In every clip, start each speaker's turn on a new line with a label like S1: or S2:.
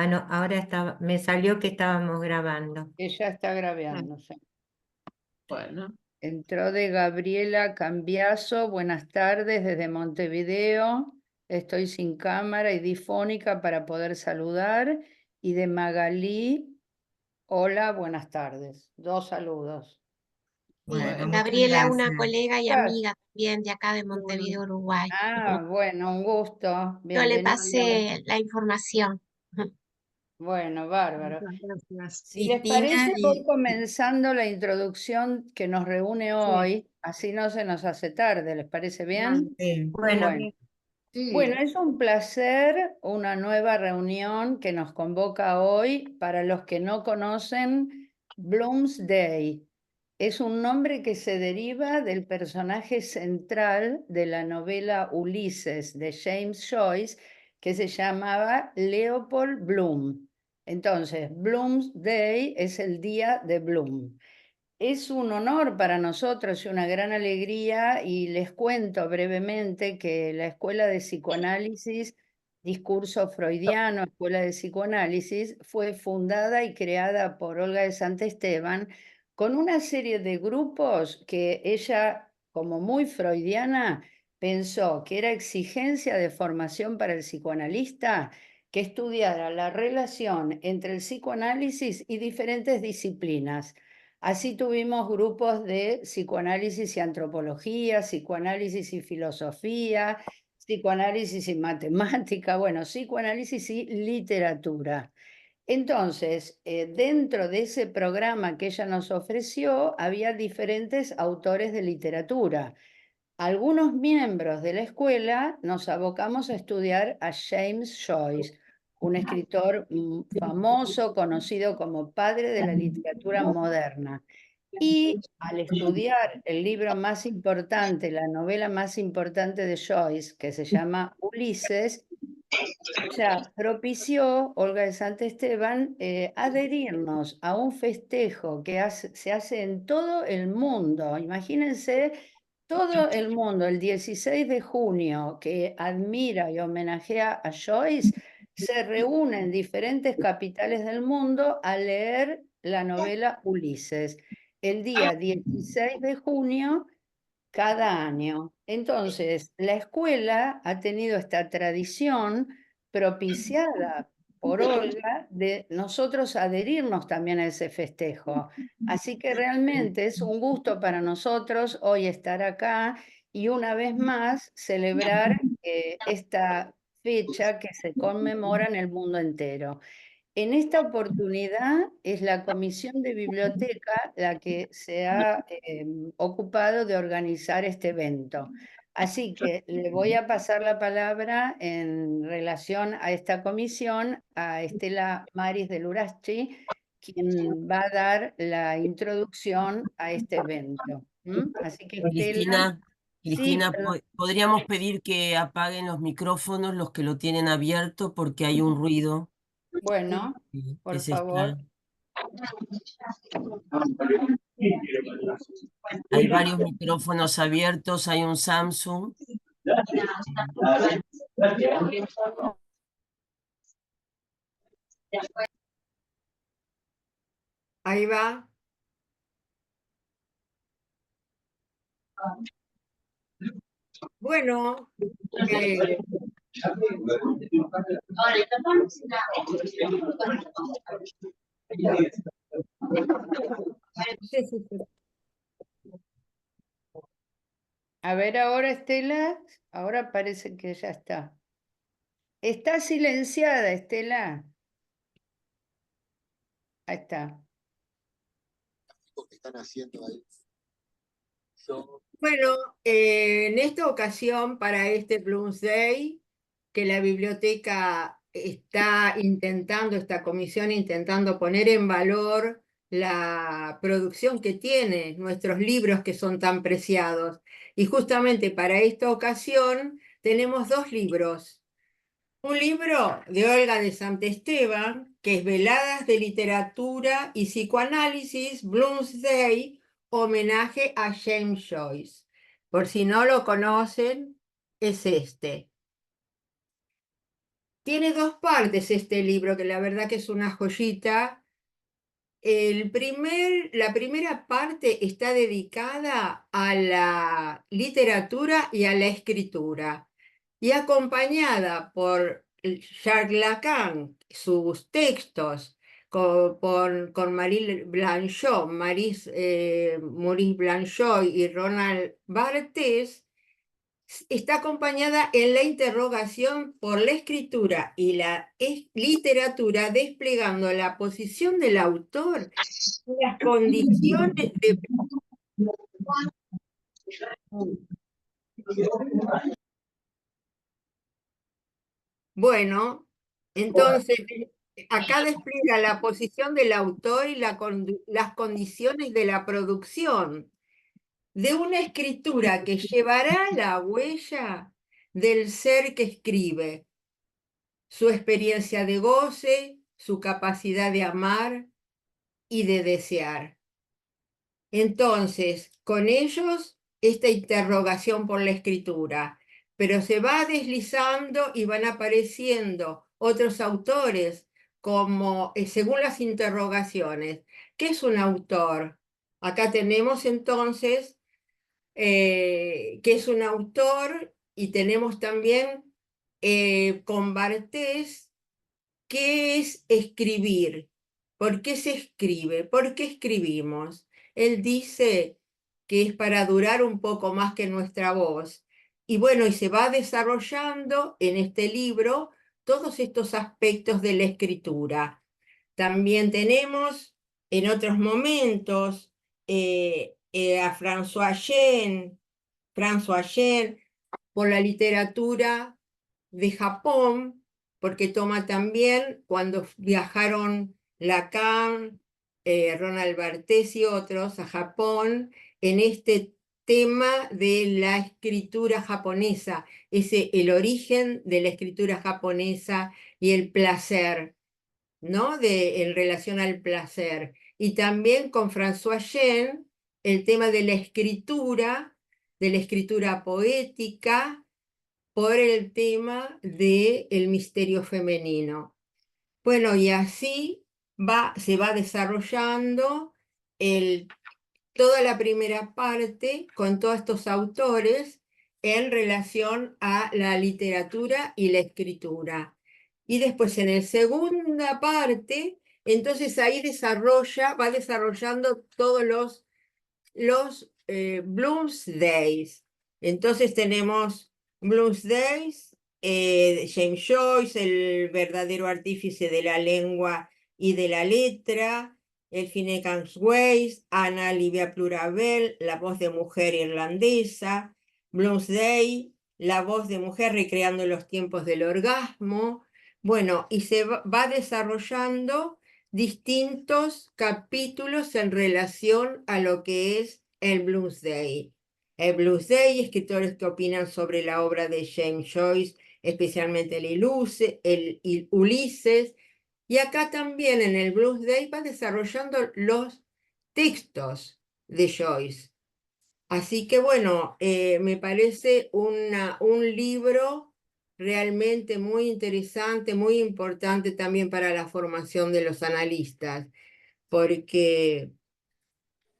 S1: Ah, no, ahora estaba, me salió que estábamos grabando.
S2: Que ya está grabando. Ya.
S3: Bueno,
S2: Entró de Gabriela Cambiaso, buenas tardes desde Montevideo. Estoy sin cámara y difónica para poder saludar. Y de Magalí, hola, buenas tardes. 2 saludos.
S4: Sí,
S3: bueno,
S4: Gabriela,
S1: muchas
S4: una
S1: gracias.
S4: colega y
S2: Gracias.
S4: amiga también de acá de Montevideo, Uruguay.
S2: Ah, bueno, un gusto.
S4: Yo le
S2: Bienvenido.
S4: pasé la información.
S2: Bueno, bárbaro.
S3: gracias.
S2: Si les
S1: Cristina
S2: parece, voy comenzando la introducción que nos reúne hoy, así no se nos hace tarde, ¿les parece bien?
S1: bueno,
S2: Bueno,
S3: Sí,
S2: bueno, es un placer, una nueva reunión que nos convoca hoy. Para los que no conocen, Bloomsday es un nombre que se deriva del personaje central de la novela Ulises de James Joyce, que se llamaba Leopold Bloom. Entonces, Bloomsday es el día de Bloom. Es un honor para nosotros y una gran alegría, y les cuento brevemente que la Escuela de Psicoanálisis, Discurso Freudiano, Escuela de Psicoanálisis, fue fundada y creada por Olga de Santesteban con una serie de grupos que ella, como muy freudiana, pensó que era exigencia de formación para el psicoanalista que estudiara la relación entre el psicoanálisis y diferentes disciplinas. Así tuvimos grupos de psicoanálisis y antropología, psicoanálisis y filosofía, psicoanálisis y matemática, bueno, psicoanálisis y literatura. Entonces, dentro de ese programa que ella nos ofreció, había diferentes autores de literatura. Algunos miembros de la escuela nos abocamos a estudiar a James Joyce, un escritor famoso, conocido como padre de la literatura moderna. Y al estudiar el libro más importante, la novela más importante de Joyce, que se llama Ulises, ella propició, Olga de Santesteban, adherirnos a un festejo que se hace en todo el mundo. Imagínense todo el mundo, el 16 de junio, que admira y homenajea a Joyce, se reúne en diferentes capitales del mundo a leer la novela Ulises, el día 16 de junio cada año. Entonces, la escuela ha tenido esta tradición propiciada por Olga de nosotros adherirnos también a ese festejo. Así que realmente es un gusto para nosotros hoy estar acá y una vez más celebrar esta fecha que se conmemora en el mundo entero. En esta oportunidad es la Comisión de Biblioteca la que se ha ocupado de organizar este evento. Así que le voy a pasar la palabra en relación a esta comisión a Estela Maris de Lurachi, quien va a dar la introducción a este evento. Así que Estela,
S5: Cristina,
S2: sí,
S5: Cristina,
S2: perdón.
S5: podríamos pedir que apaguen los micrófonos, los que lo tienen abierto, porque hay un ruido
S2: Bueno,
S5: que
S2: por
S5: se está.
S2: favor.
S5: Hay varios micrófonos abiertos, hay un Samsung.
S1: ahí va. Bueno, eh, sí, sí, sí.
S2: A ver ahora, Estela, ahora parece que ya está. Está silenciada, Estela. Ahí está.
S6: Que están haciendo ahí.
S1: Bueno, en esta ocasión, para este Bloomsday, que la biblioteca está intentando, esta comisión intentando poner en valor la producción que tiene nuestros libros que son tan preciados. Y justamente para esta ocasión tenemos 2 libros. Un libro de Olga de Santesteban, que es Veladas de Literatura y Psicoanálisis, Bloomsday, homenaje a James Joyce. Por si no lo conocen, es este. Tiene dos partes este libro, que la verdad que es una joyita. La primera parte está dedicada a la literatura y a la escritura, y acompañada por Jacques Lacan, sus textos, con Maurice Blanchot y Ronald Barthes. Está acompañada en la interrogación por la escritura y la literatura, desplegando la posición del autor y las condiciones de... Bueno, entonces, acá despliega la posición del autor y las condiciones de la producción de una escritura que llevará la huella del ser que escribe, su experiencia de goce, su capacidad de amar y de desear. Entonces, con ellos, esta interrogación por la escritura, pero se va deslizando y van apareciendo otros autores, como según las interrogaciones. ¿Qué es un autor? Acá tenemos entonces qué es un autor, y tenemos también con Barthes qué es escribir, por qué se escribe, por qué escribimos. Él dice que es para durar un poco más que nuestra voz. Y bueno, y se va desarrollando en este libro todos estos aspectos de la escritura. También tenemos en otros momentos a François Yen, por la literatura de Japón, porque toma también cuando viajaron Lacan, Ronald Barthes y otros a Japón, en este tema de la escritura japonesa, el origen de la escritura japonesa y el placer, ¿no? En relación al placer. Y también con François Yen, el tema de la escritura poética, por el tema del misterio femenino. Bueno, y así se va desarrollando toda la primera parte con todos estos autores en relación a la literatura y la escritura. Y después en la segunda parte, entonces ahí va desarrollando todos los Bloomsdays. Entonces tenemos Bloomsdays, James Joyce, el verdadero artífice de la lengua y de la letra, el Finnegan's Wake, Anna Livia Plurabel, la voz de mujer irlandesa, Bloomsday, la voz de mujer recreando los tiempos del orgasmo. Bueno, y se va desarrollando distintos capítulos en relación a lo que es el Bloomsday. El Bloomsday, escritores que opinan sobre la obra de James Joyce, especialmente el Ulises, y acá también en el Bloomsday va desarrollando los textos de Joyce. Así que bueno, me parece un libro realmente muy interesante, muy importante también para la formación de los analistas, porque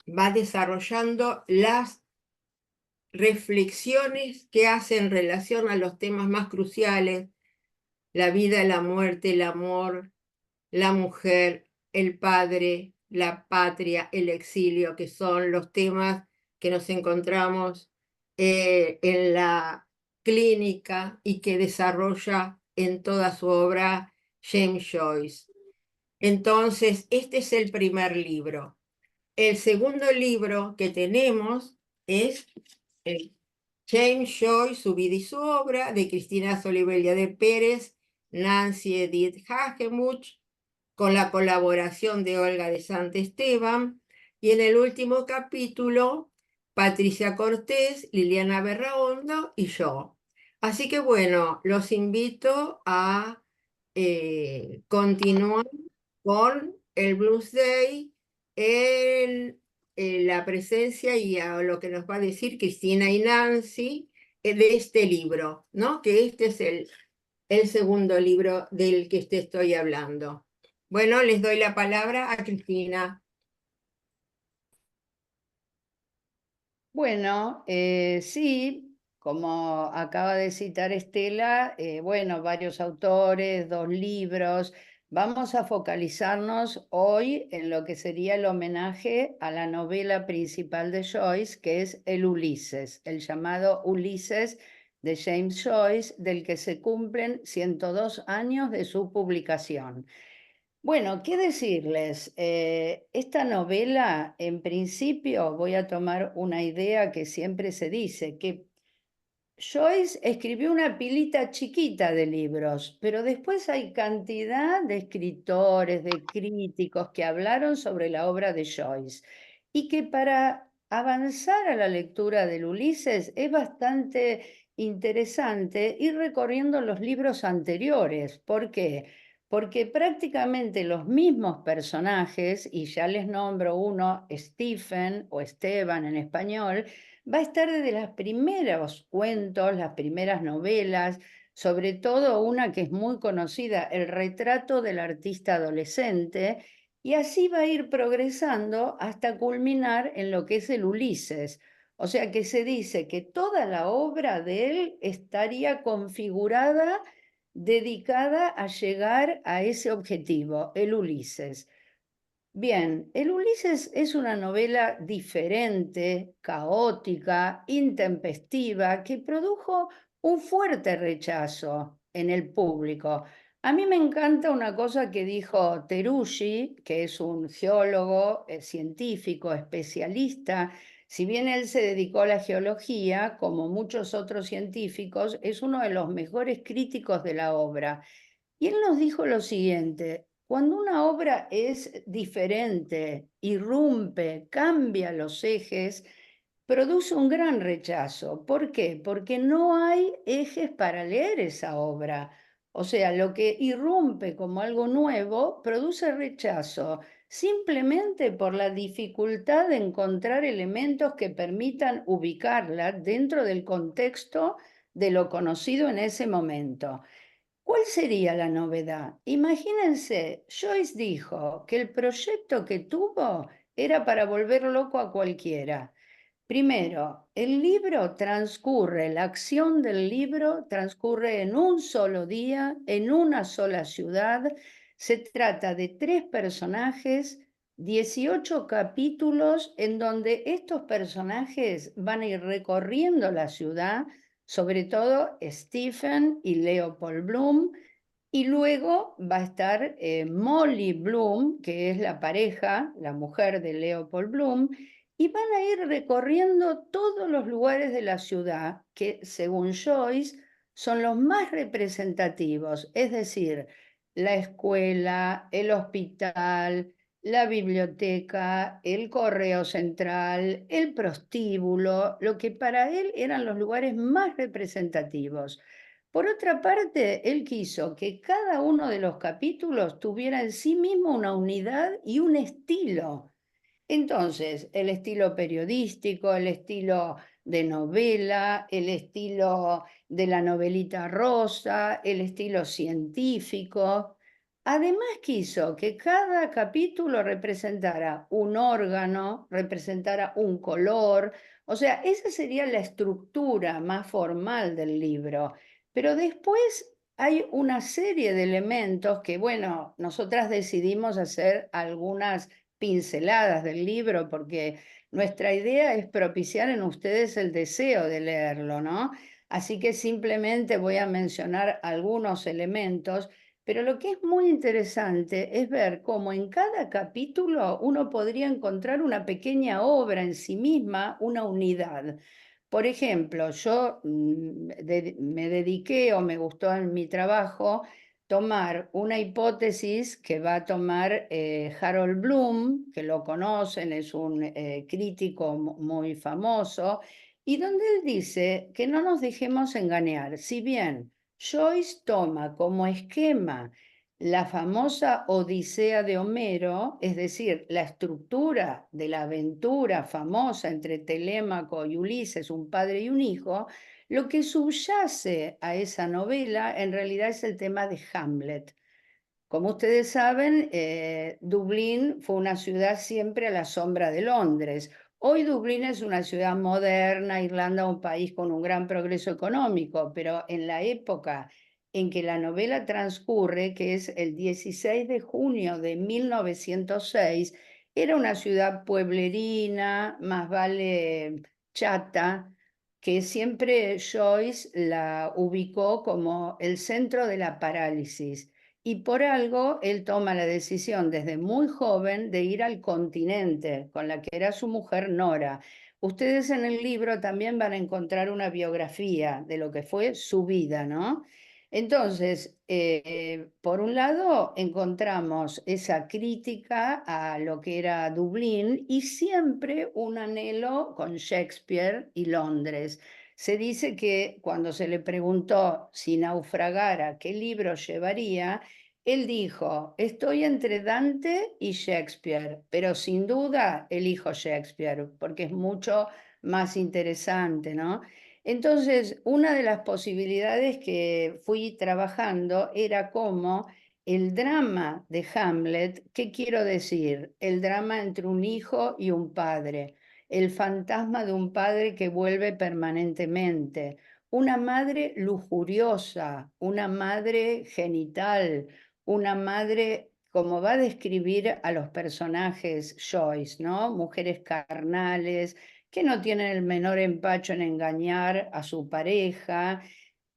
S1: va desarrollando las reflexiones que hace en relación a los temas más cruciales: la vida, la muerte, el amor, la mujer, el padre, la patria, el exilio, que son los temas que nos encontramos en la clínica y que desarrolla en toda su obra James Joyce. Entonces, este es el primer libro. El segundo libro que tenemos es James Joyce, su vida y su obra, de Cristina Solivelia de Pérez, Nancy Edith Hagemuch, con la colaboración de Olga de Santesteban, y en el último capítulo, Patricia Cortés, Liliana Berraondo y yo. Así que bueno, los invito a continuar con el Bloomsday, la presencia y a lo que nos va a decir Cristina y Nancy de este libro, ¿no? Que este es el segundo libro del que te estoy hablando. Bueno, les doy la palabra a Cristina.
S2: Bueno, sí, como acaba de citar Estela, bueno, varios autores, 2 libros. Vamos a focalizarnos hoy en lo que sería el homenaje a la novela principal de Joyce, que es el Ulises, el llamado Ulises de James Joyce, del que se cumplen 102 años de su publicación. Bueno, ¿qué decirles? Esta novela, en principio, voy a tomar una idea que siempre se dice, que Joyce escribió una pilita chiquita de libros, pero después hay cantidad de escritores, de críticos que hablaron sobre la obra de Joyce y que para avanzar a la lectura del Ulises es bastante interesante ir recorriendo los libros anteriores. ¿Por qué? Porque prácticamente los mismos personajes, y ya les nombro uno, Stephen o Esteban en español, va a estar desde los primeros cuentos, las primeras novelas, sobre todo una que es muy conocida, El retrato del artista adolescente, y así va a ir progresando hasta culminar en lo que es el Ulises. O sea que se dice que toda la obra de él estaría configurada, dedicada a llegar a ese objetivo, el Ulises. Bien, el Ulises es una novela diferente, caótica, intempestiva, que produjo un fuerte rechazo en el público. A mí me encanta una cosa que dijo Teruggi, que es un geólogo, científico, especialista. Si bien él se dedicó a la geología, como muchos otros científicos, es uno de los mejores críticos de la obra. Y él nos dijo lo siguiente: cuando una obra es diferente, irrumpe, cambia los ejes, produce un gran rechazo. ¿Por qué? Porque no hay ejes para leer esa obra. O sea, lo que irrumpe como algo nuevo produce rechazo, simplemente por la dificultad de encontrar elementos que permitan ubicarla dentro del contexto de lo conocido en ese momento. ¿Cuál sería la novedad? Imagínense, Joyce dijo que el proyecto que tuvo era para volver loco a cualquiera. Primero, el libro transcurre, la acción del libro transcurre en un solo día, en una sola ciudad. Se trata de 3 personajes, 18 capítulos en donde estos personajes van a ir recorriendo la ciudad, sobre todo Stephen y Leopold Bloom, y luego va a estar Molly Bloom, que es la pareja, la mujer de Leopold Bloom, y van a ir recorriendo todos los lugares de la ciudad que, según Joyce, son los más representativos, es decir, la escuela, el hospital, la biblioteca, el correo central, el prostíbulo, lo que para él eran los lugares más representativos. Por otra parte, él quiso que cada uno de los capítulos tuviera en sí mismo una unidad y un estilo. Entonces, el estilo periodístico, el estilo de novela, el estilo de la novelita rosa, el estilo científico. Además quiso que cada capítulo representara un órgano, representara un color, o sea, esa sería la estructura más formal del libro. Pero después hay una serie de elementos que, bueno, nosotras decidimos hacer algunas pinceladas del libro porque nuestra idea es propiciar en ustedes el deseo de leerlo, ¿no? Así que simplemente voy a mencionar algunos elementos, pero lo que es muy interesante es ver cómo en cada capítulo uno podría encontrar una pequeña obra en sí misma, una unidad. Por ejemplo, yo me dediqué o me gustó en mi trabajo tomar una hipótesis que va a tomar Harold Bloom, que lo conocen, es un crítico muy famoso, y donde él dice que no nos dejemos engañar. Si bien Joyce toma como esquema la famosa Odisea de Homero, es decir, la estructura de la aventura famosa entre Telémaco y Ulises, un padre y un hijo, Lo que subyace a esa novela en realidad es el tema de Hamlet. Como ustedes saben, Dublín fue una ciudad siempre a la sombra de Londres. Hoy Dublín es una ciudad moderna, Irlanda un país con un gran progreso económico, pero en la época en que la novela transcurre, que es el 16 de junio de 1906, era una ciudad pueblerina, más vale chata, que siempre Joyce la ubicó como el centro de la parálisis. Y por algo él toma la decisión desde muy joven de ir al continente con la que era su mujer Nora. Ustedes en el libro también van a encontrar una biografía de lo que fue su vida, ¿no? Entonces, por un lado, encontramos esa crítica a lo que era Dublín y siempre un anhelo con Shakespeare y Londres. Se dice que cuando se le preguntó si naufragara, qué libro llevaría, él dijo, estoy entre Dante y Shakespeare, pero sin duda elijo Shakespeare, porque es mucho más interesante, ¿no? Entonces, una de las posibilidades que fui trabajando era cómo el drama de Hamlet, ¿qué quiero decir? El drama entre un hijo y un padre, el fantasma de un padre que vuelve permanentemente, una madre lujuriosa, una madre genital, una madre, como va a describir a los personajes Joyce, ¿no? Mujeres carnales, que no tienen el menor empacho en engañar a su pareja.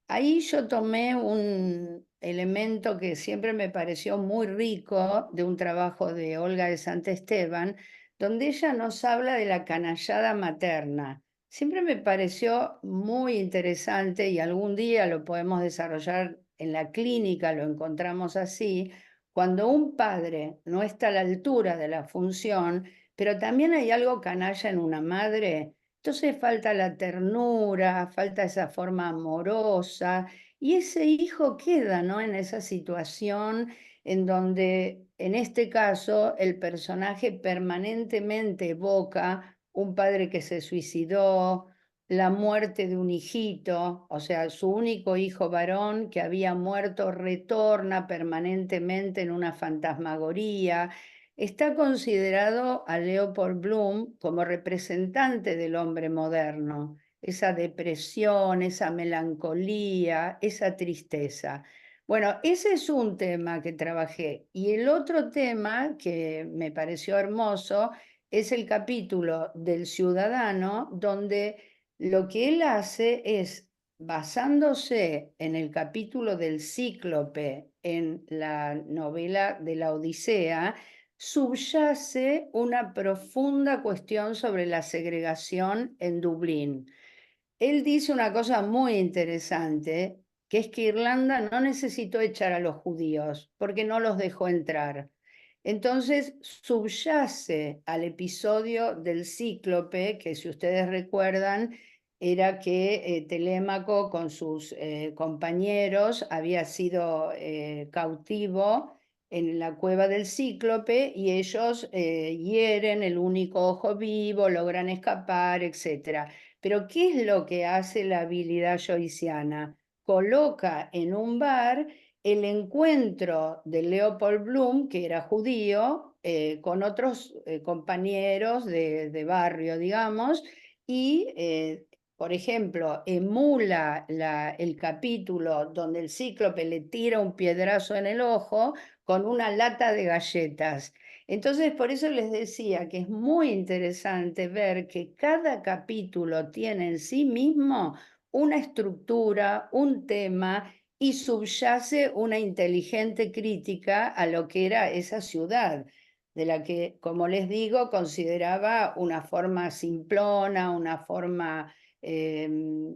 S2: Ahí yo tomé un elemento que siempre me pareció muy rico de un trabajo de Olga de Sant Esteban, donde ella nos habla de la canallada materna. Siempre me pareció muy interesante y algún día lo podemos desarrollar en la clínica, lo encontramos así, cuando un padre no está a la altura de la función, pero también hay algo canalla en una madre. Entonces falta la ternura, falta esa forma amorosa, y ese hijo queda, ¿no? En esa situación en donde, en este caso, el personaje permanentemente evoca un padre que se suicidó, la muerte de un hijito, o sea, su único hijo varón que había muerto retorna permanentemente en una fantasmagoría. Está considerado a Leopold Bloom como representante del hombre moderno, esa depresión, esa melancolía, esa tristeza. Bueno, ese es un tema que trabajé. Y el otro tema que me pareció hermoso es el capítulo del ciudadano, donde lo que él hace es, basándose en el capítulo del Cíclope en la novela de la Odisea, subyace una profunda cuestión sobre la segregación en Dublín. Él dice una cosa muy interesante, que es que Irlanda no necesitó echar a los judíos porque no los dejó entrar. Entonces subyace al episodio del Cíclope, que si ustedes recuerdan, era que Telémaco con sus compañeros había sido cautivo en la cueva del Cíclope y ellos hieren el único ojo vivo, logran escapar, etc. Pero ¿qué es lo que hace la habilidad joyciana? Coloca en un bar el encuentro de Leopold Bloom, que era judío, con otros compañeros de barrio, digamos, y, por ejemplo, emula el capítulo donde el Cíclope le tira un piedrazo en el ojo con una lata de galletas. Entonces, por eso les decía que es muy interesante ver que cada capítulo tiene en sí mismo una estructura, un tema y subyace una inteligente crítica a lo que era esa ciudad, de la que, como les digo, consideraba una forma simplona, una forma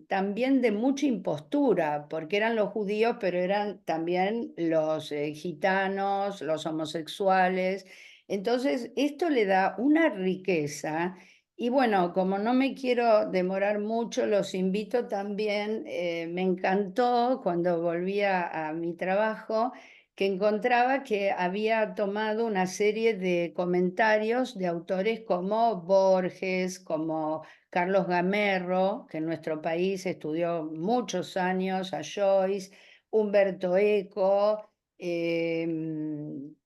S2: también de mucha impostura, porque eran los judíos, pero eran también los gitanos, los homosexuales. Entonces, esto le da una riqueza. Y bueno, como no me quiero demorar mucho, los invito también, me encantó cuando volví a mi trabajo, que encontraba que había tomado una serie de comentarios de autores como Borges, como Carlos Gamerro, que en nuestro país estudió muchos años, a Joyce, Umberto Eco,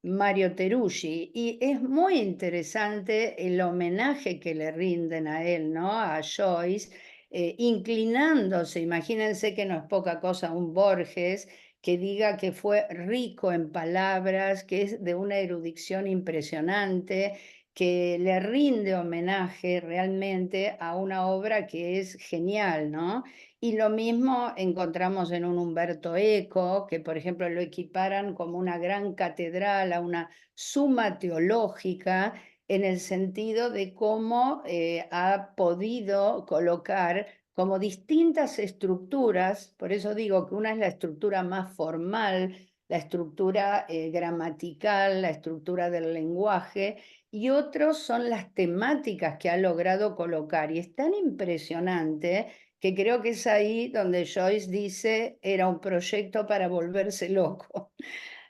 S2: Mario Teruggi, y es muy interesante el homenaje que le rinden a él, ¿no? A Joyce, inclinándose, imagínense que no es poca cosa un Borges, que diga que fue rico en palabras, que es de una erudición impresionante, que le rinde homenaje realmente a una obra que es genial, ¿no? Y lo mismo encontramos en un Umberto Eco, que por ejemplo lo equiparan como una gran catedral, a una suma teológica, en el sentido de cómo ha podido colocar como distintas estructuras, por eso digo que una es la estructura más formal, la estructura gramatical, la estructura del lenguaje, y otros son las temáticas que ha logrado colocar. Y es tan impresionante que creo que es ahí donde Joyce dice era un proyecto para volverse loco.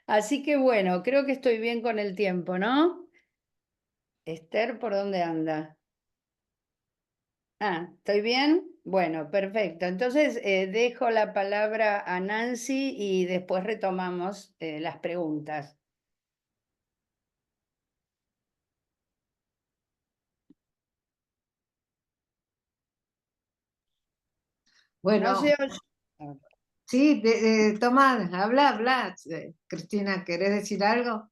S2: Así que bueno, creo que estoy bien con el tiempo, ¿no? Esther, ¿por dónde anda? Ah, ¿estoy bien? Bueno, perfecto. Entonces dejo la palabra a Nancy y después retomamos las preguntas.
S3: Bueno,
S2: No se oye.
S3: sí, Tomás, habla. Cristina, ¿querés decir algo?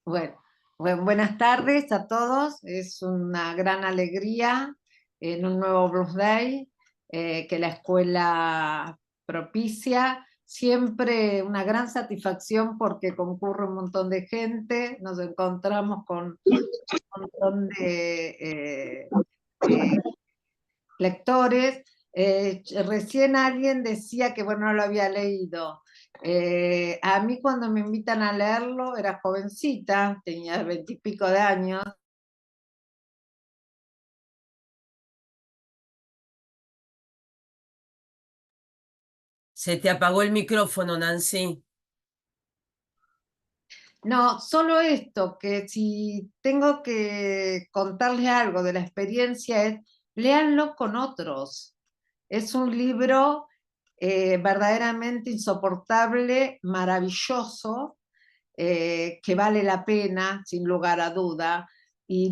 S3: Bueno, buenas tardes a todos. Es una gran alegría en un nuevo Blues Day que la escuela propicia. Siempre una gran satisfacción porque concurre un montón de gente, nos encontramos con un montón de lectores. Recién alguien decía que, bueno, no lo había leído. A mí cuando me invitan a leerlo, era jovencita, tenía 20 y pico de años.
S5: Se te apagó el micrófono, Nancy.
S3: No, solo esto, que si tengo que contarles algo de la experiencia es, léanlo con otros. Es un libro verdaderamente insoportable, maravilloso, que vale la pena, sin lugar a duda, y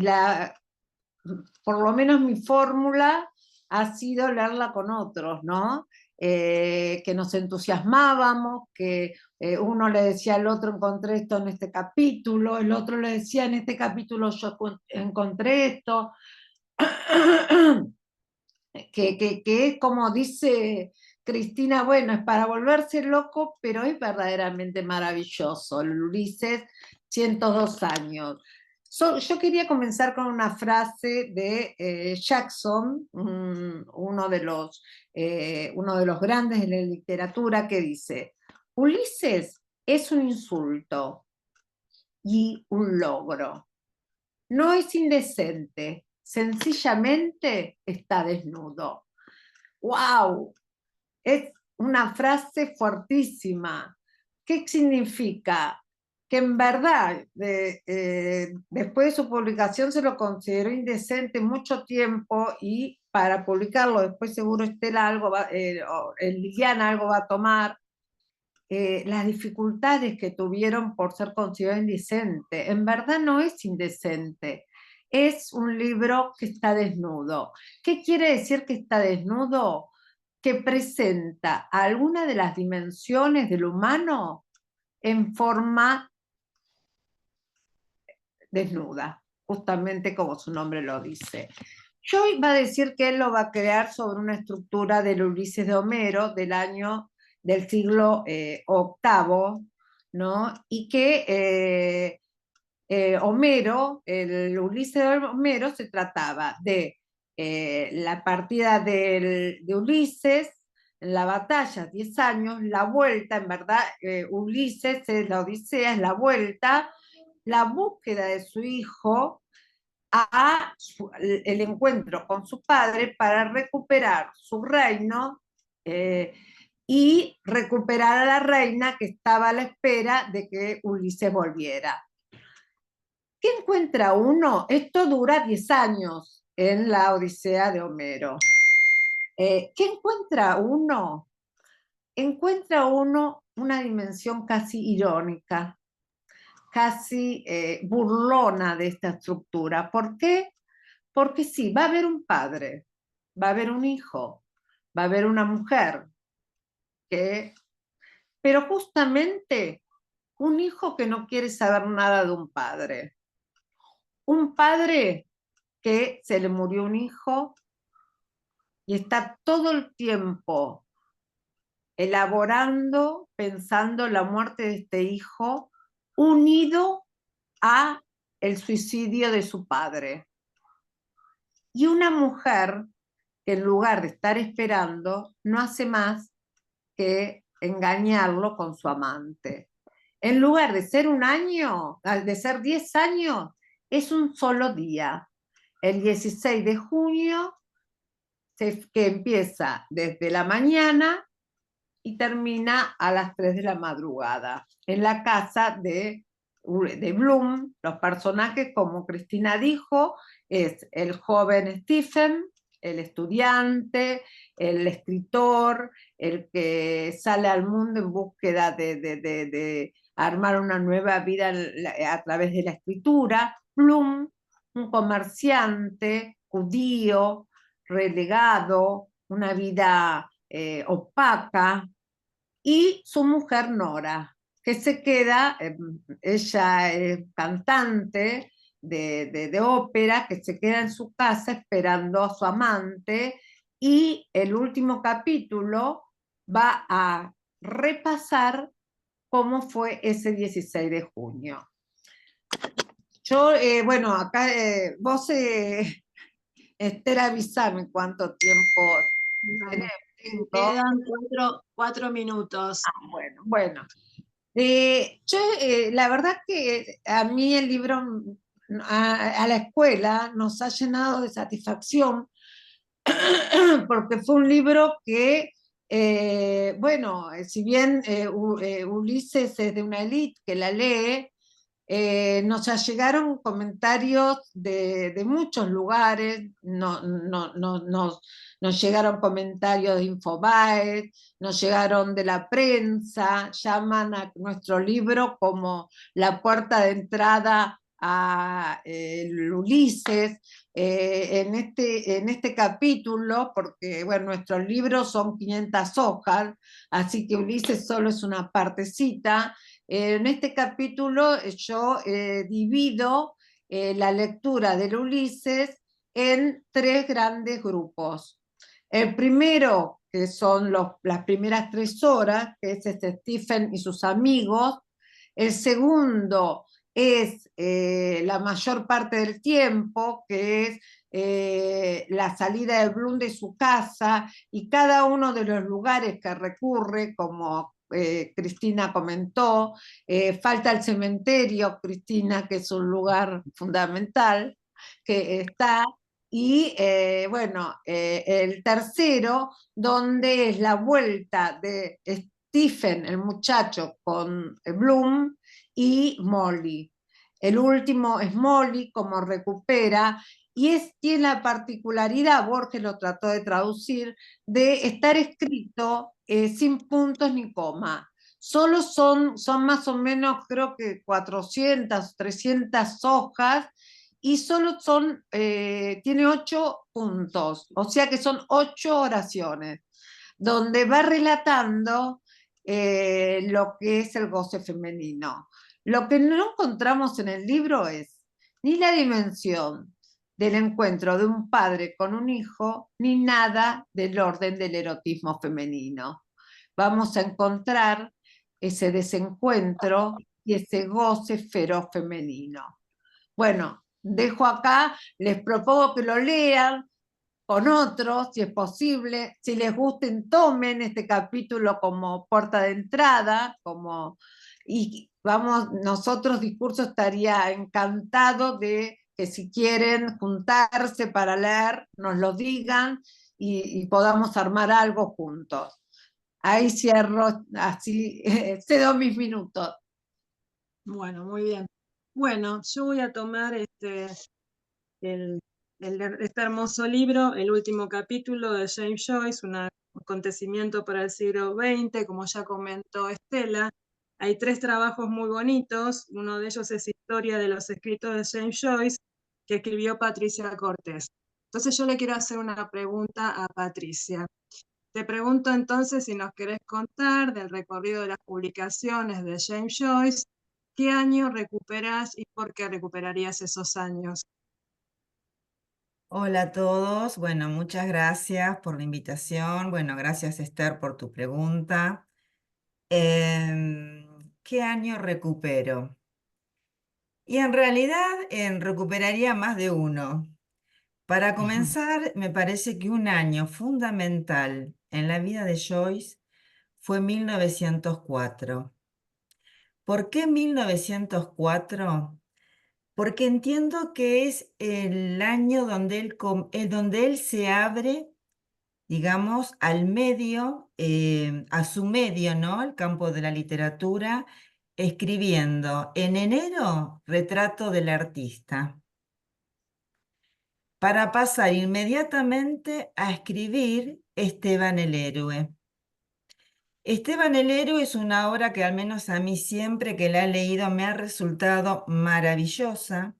S3: por lo menos mi fórmula ha sido leerla con otros, ¿no? Que nos entusiasmábamos, que uno le decía al otro, encontré esto en este capítulo, el otro le decía, en este capítulo yo encontré esto, que es como dice Cristina, bueno, es para volverse loco, pero es verdaderamente maravilloso. El Ulises, 102 años. Yo quería comenzar con una frase de Jackson, uno de los grandes de la literatura, que dice, Ulises es un insulto y un logro. No es indecente, sencillamente está desnudo. ¡Wow! Es una frase fuertísima. ¿Qué significa? Que en verdad, después de su publicación se lo consideró indecente mucho tiempo y para publicarlo después seguro Estela algo o Liliana algo va a tomar, las dificultades que tuvieron por ser considerado indecente. En verdad no es indecente, es un libro que está desnudo. ¿Qué quiere decir que está desnudo? Que presenta alguna de las dimensiones del humano en forma desnuda, justamente como su nombre lo dice. Yo iba a decir que él lo va a crear sobre una estructura del Ulises de Homero del siglo VIII, ¿no? Y que Homero, el Ulises de Homero, se trataba de la partida de Ulises, la batalla, 10 años, la vuelta, en verdad, Ulises es la Odisea, es la vuelta, la búsqueda de su hijo, el encuentro con su padre para recuperar su reino y recuperar a la reina que estaba a la espera de que Ulises volviera. ¿Qué encuentra uno? Esto dura 10 años en la Odisea de Homero. ¿Qué encuentra uno? Encuentra uno una dimensión casi irónica, casi burlona de esta estructura. ¿Por qué? Porque sí, va a haber un padre, va a haber un hijo, va a haber una mujer, pero justamente un hijo que no quiere saber nada de un padre que se le murió un hijo y está todo el tiempo elaborando, pensando la muerte de este hijo, unido a el suicidio de su padre. Y una mujer que en lugar de estar esperando, no hace más que engañarlo con su amante. En lugar de ser un año, de ser 10 años, es un solo día. El 16 de junio, que empieza desde la mañana y termina a las 3 de la madrugada, en la casa de Bloom. Los personajes, como Cristina dijo, es el joven Stephen, el estudiante, el escritor, el que sale al mundo en búsqueda de armar una nueva vida a través de la escritura. Bloom, un comerciante judío, relegado, una vida opaca, y su mujer Nora, que se queda, ella es cantante de ópera, que se queda en su casa esperando a su amante, y el último capítulo va a repasar cómo fue ese 16 de junio. Yo, bueno, acá vos, Esther, avísame cuánto tiempo
S7: Vale.
S3: tenemos.
S7: Quedan 4 minutos.
S3: Bueno. Yo, la verdad que a mí el libro a la escuela nos ha llenado de satisfacción porque fue un libro que, bueno, si bien Ulises es de una élite que la lee, nos llegaron comentarios de muchos lugares, nos llegaron comentarios de Infobae, nos llegaron de la prensa, llaman a nuestro libro como la puerta de entrada a Ulises. En este capítulo, porque bueno, nuestros libros son 500 hojas, así que Ulises solo es una partecita. En este capítulo yo divido la lectura del Ulises en 3 grandes grupos. El primero, que son las primeras 3 horas, que es Stephen y sus amigos. El segundo es la mayor parte del tiempo, que es la salida de Bloom de su casa y cada uno de los lugares que recurre, como Cristina comentó. Falta el cementerio, Cristina, que es un lugar fundamental que está. Y bueno, el tercero, donde es la vuelta de Stephen, el muchacho, con Bloom y Molly. El último es Molly, como recupera, y tiene la particularidad, Borges lo trató de traducir, de estar escrito sin puntos ni coma. Solo son más o menos, creo que 400, 300 hojas, y solo tiene 8 puntos, o sea que son 8 oraciones, donde va relatando lo que es el goce femenino. Lo que no encontramos en el libro es ni la dimensión del encuentro de un padre con un hijo, ni nada del orden del erotismo femenino. Vamos a encontrar ese desencuentro y ese goce feroz femenino. Bueno, dejo acá, les propongo que lo lean con otros, si es posible. Si les gusten, tomen este capítulo como puerta de entrada, y vamos, nosotros Discurso estaría encantado de que si quieren juntarse para leer, nos lo digan y podamos armar algo juntos. ahí cierro, así cedo mis minutos.
S7: Bueno, muy bien. Bueno, yo voy a tomar este hermoso libro, el último capítulo de James Joyce, un acontecimiento para el siglo XX, como ya comentó Estela. Hay 3 trabajos muy bonitos, uno de ellos es Historia de los escritos de James Joyce, que escribió Patricia Cortés. Entonces yo le quiero hacer una pregunta a Patricia. Te pregunto entonces si nos querés contar del recorrido de las publicaciones de James Joyce, ¿qué año recuperás y por qué recuperarías esos años?
S8: Hola a todos, bueno, muchas gracias por la invitación. Bueno, gracias Esther por tu pregunta. ¿Qué año recupero? Y en realidad recuperaría más de uno. Para comenzar, me parece que un año fundamental en la vida de Joyce fue 1904. ¿Por qué 1904? Porque entiendo que es el año donde donde él se abre, digamos, al medio, a su medio, ¿no? El campo de la literatura, escribiendo en enero Retrato del artista, para pasar inmediatamente a escribir Esteban el héroe. Esteban el héroe es una obra que al menos a mí siempre que la he leído me ha resultado maravillosa.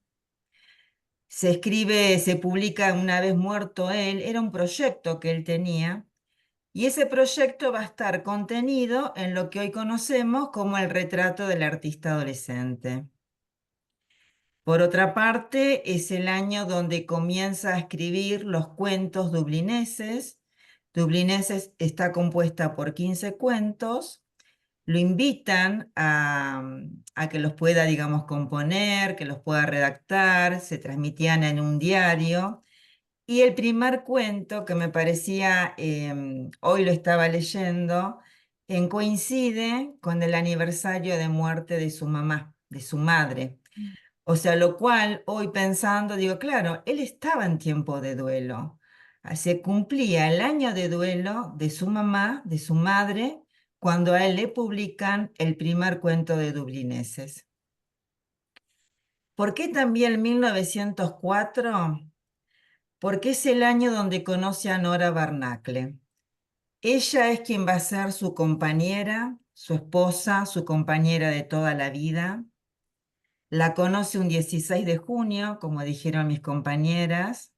S8: Se escribe, se publica una vez muerto él, era un proyecto que él tenía, y ese proyecto va a estar contenido en lo que hoy conocemos como el retrato del artista adolescente. Por otra parte, es el año donde comienza a escribir los cuentos dublineses. Dublineses está compuesta por 15 cuentos. Lo invitan a que los pueda, digamos, componer, que los pueda redactar, se transmitían en un diario. Y el primer cuento que me parecía, hoy lo estaba leyendo, coincide con el aniversario de muerte de su mamá, de su madre. O sea, lo cual hoy pensando, digo, claro, él estaba en tiempo de duelo. Se cumplía el año de duelo de su mamá, de su madre, cuando a él le publican el primer cuento de Dublineses. ¿Por qué también 1904? Porque es el año donde conoce a Nora Barnacle. Ella es quien va a ser su compañera, su esposa, su compañera de toda la vida. La conoce un 16 de junio, como dijeron mis compañeras,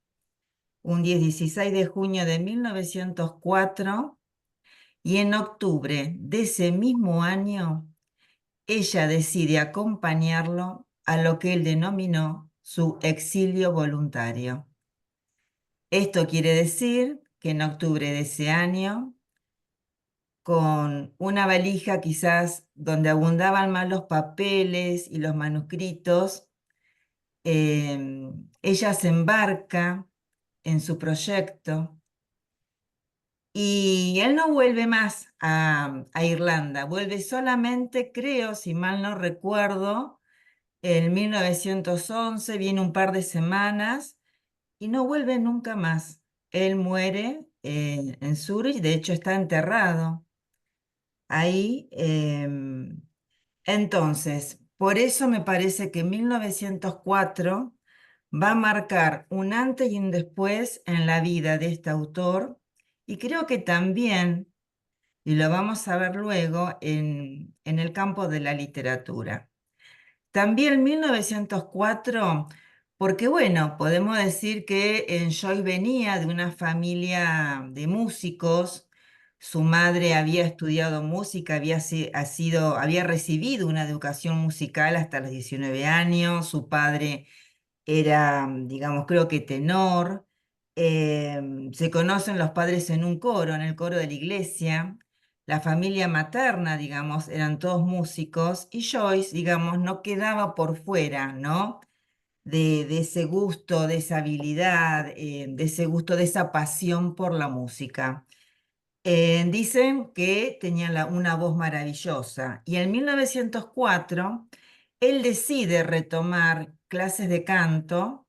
S8: un 16 de junio de 1904, y en octubre de ese mismo año, ella decide acompañarlo a lo que él denominó su exilio voluntario. Esto quiere decir que en octubre de ese año, con una valija quizás donde abundaban más los papeles y los manuscritos, ella se embarca en su proyecto y él no vuelve más a Irlanda, vuelve solamente, creo, si mal no recuerdo, en 1911, viene un par de semanas y no vuelve nunca más. Él muere en Zurich, de hecho está enterrado ahí. Entonces, por eso me parece que 1904 va a marcar un antes y un después en la vida de este autor, y creo que también, y lo vamos a ver luego, en el campo de la literatura. También 1904, porque bueno, podemos decir que Joyce venía de una familia de músicos. Su madre había estudiado música, había recibido una educación musical hasta los 19 años. Su padre era, digamos, creo que tenor. Se conocen los padres en un coro, en el coro de la iglesia. La familia materna, digamos, eran todos músicos y Joyce, digamos, no quedaba por fuera, ¿no? De ese gusto, de esa habilidad, de ese gusto, de esa pasión por la música. Dicen que tenía una voz maravillosa y en 1904 él decide retomar clases de canto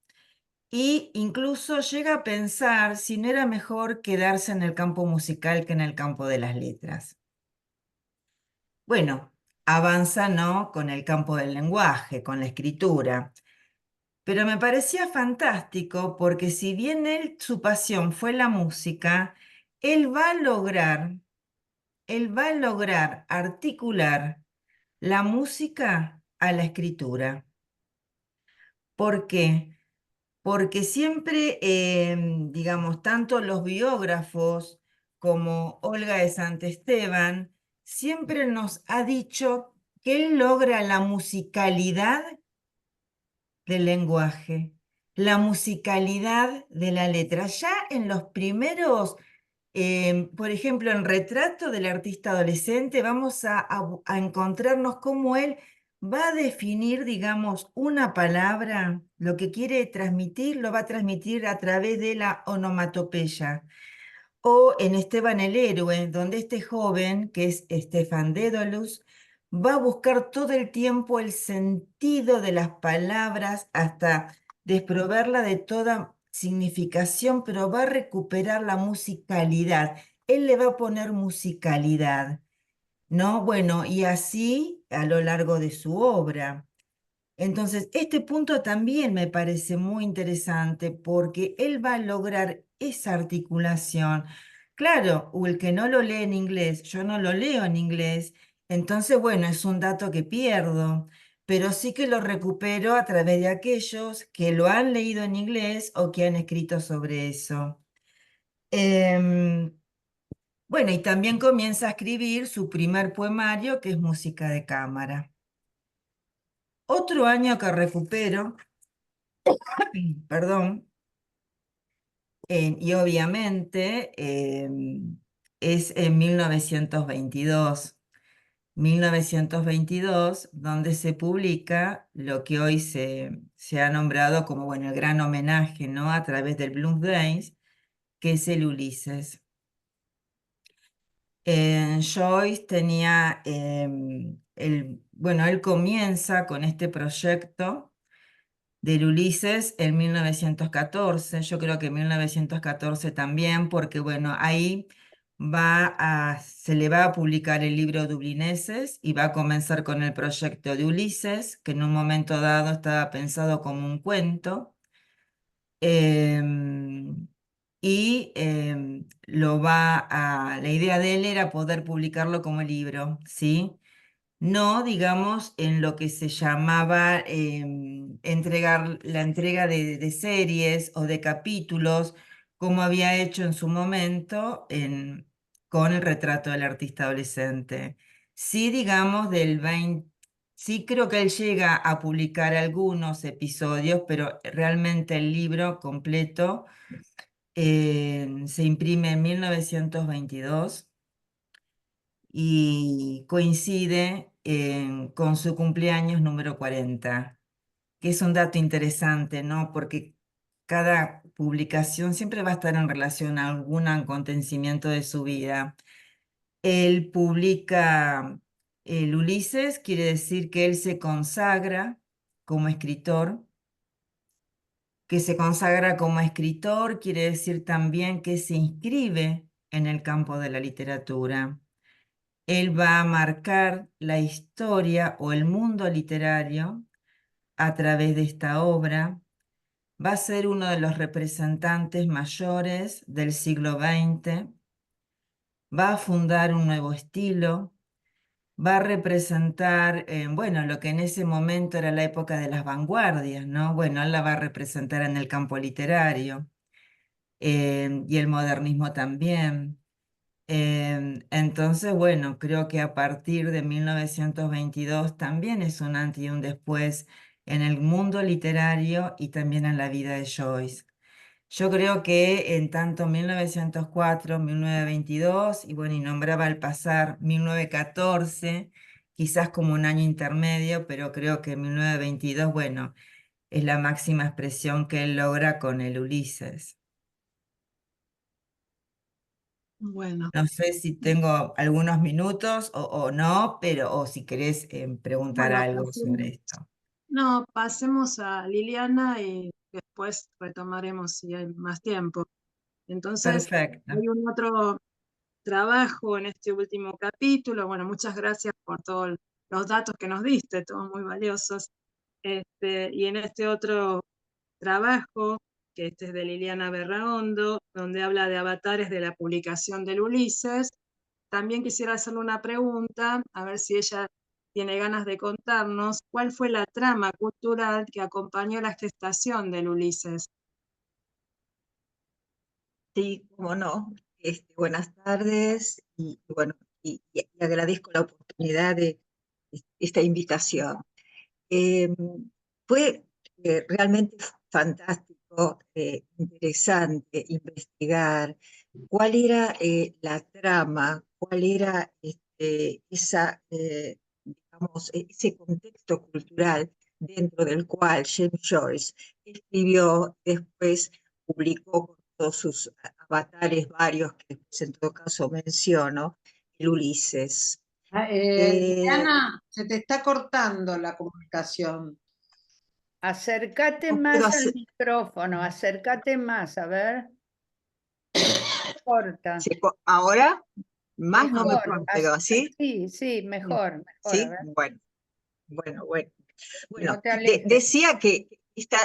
S8: y incluso llega a pensar si no era mejor quedarse en el campo musical que en el campo de las letras. bueno, avanza, ¿no?, con el campo del lenguaje, con la escritura. Pero me parecía fantástico porque si bien su pasión fue la música, él va a lograr, él va a lograr articular la música a la escritura. ¿Por qué? Porque siempre, digamos, tanto los biógrafos como Olga de Santesteban, siempre nos ha dicho que él logra la musicalidad del lenguaje, la musicalidad de la letra. Ya en los primeros, por ejemplo, en Retrato del artista adolescente, vamos a encontrarnos cómo él va a definir, digamos, una palabra, lo que quiere transmitir, lo va a transmitir a través de la onomatopeya. O en Esteban el Héroe, donde este joven, que es Stefan Dedalus, va a buscar todo el tiempo el sentido de las palabras hasta desproverla de toda significación, pero va a recuperar la musicalidad. Él le va a poner musicalidad, ¿no? Bueno, y así a lo largo de su obra. Entonces, este punto también me parece muy interesante porque él va a lograr esa articulación. Claro, o el que no lo lee en inglés, yo no lo leo en inglés, entonces, bueno, es un dato que pierdo, pero sí que lo recupero a través de aquellos que lo han leído en inglés o que han escrito sobre eso. Em, bueno, y también comienza a escribir su primer poemario, que es Música de Cámara. Otro año que recupero, perdón, y obviamente es en 1922, donde se publica lo que hoy se ha nombrado como, bueno, el gran homenaje, ¿no?, a través del Bloomsday, que es el Ulises. Joyce tenía, bueno, él comienza con este proyecto del Ulises en 1914, yo creo que en 1914 también, porque bueno, ahí se le va a publicar el libro Dublineses y va a comenzar con el proyecto de Ulises, que en un momento dado estaba pensado como un cuento. Y la idea de él era poder publicarlo como libro, ¿sí? No, digamos, en lo que se llamaba la entrega de series o de capítulos, como había hecho en su momento con el retrato del artista adolescente. Sí, digamos, sí creo que él llega a publicar algunos episodios, pero realmente el libro completo se imprime en 1922 y coincide con su cumpleaños número 40, que es un dato interesante, ¿no? Porque cada publicación siempre va a estar en relación a algún acontecimiento de su vida. Él publica el Ulises, quiere decir que él se consagra como escritor. Que se consagra como escritor quiere decir también que se inscribe en el campo de la literatura. Él va a marcar la historia o el mundo literario a través de esta obra. Va a ser uno de los representantes mayores del siglo XX. Va a fundar un nuevo estilo. Va a representar, bueno, lo que en ese momento era la época de las vanguardias, ¿no? Bueno, él la va a representar en el campo literario y el modernismo también. Entonces, bueno, creo que a partir de 1922 también es un antes y un después en el mundo literario y también en la vida de Joyce. Yo creo que en tanto 1904, 1922, y bueno, y nombraba al pasar 1914, quizás como un año intermedio, pero creo que 1922, bueno, es la máxima expresión que él logra con el Ulises.
S7: Bueno,
S8: No sé si tengo algunos minutos o no, pero o si querés preguntar
S7: bueno,
S8: algo sobre esto.
S7: no, pasemos a Liliana y después retomaremos si hay más tiempo. Entonces,
S8: Perfecto.
S7: hay un otro trabajo en este último capítulo. Bueno, muchas gracias por todos los datos que nos diste, todos muy valiosos. Y en este otro trabajo, que este es de Liliana Berraondo, donde habla de avatares de la publicación del Ulises, también quisiera hacerle una pregunta, a ver si ella tiene ganas de contarnos cuál fue la trama cultural que acompañó la gestación del Ulises.
S9: Sí, cómo no. Buenas tardes y bueno, y agradezco la oportunidad de esta invitación. Fue realmente fantástico, interesante investigar cuál era la trama, cuál era digamos, ese contexto cultural dentro del cual James Joyce escribió, después publicó con todos sus avatares varios, que después en todo caso menciono, el Ulises.
S3: Liliana, se te está cortando la comunicación.
S2: Acércate
S9: No
S2: más
S9: puedo
S2: al
S9: hacer-
S2: micrófono, acércate más, a ver. Corta.
S9: Ahora más no me
S2: Mejor,
S9: puedo, ¿así?
S2: sí, sí, mejor, a
S9: ¿Sí?
S2: ver.
S9: Bueno.
S2: No
S9: Bueno,
S2: te alejes.
S9: decía que esta,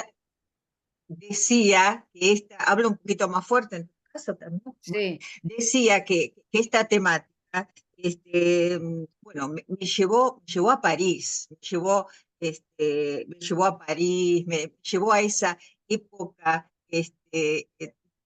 S9: hablo un poquito más fuerte en tu caso también.
S2: Sí,
S9: Decía que esta temática, bueno, me llevó a París, me llevó a París, me llevó a esa época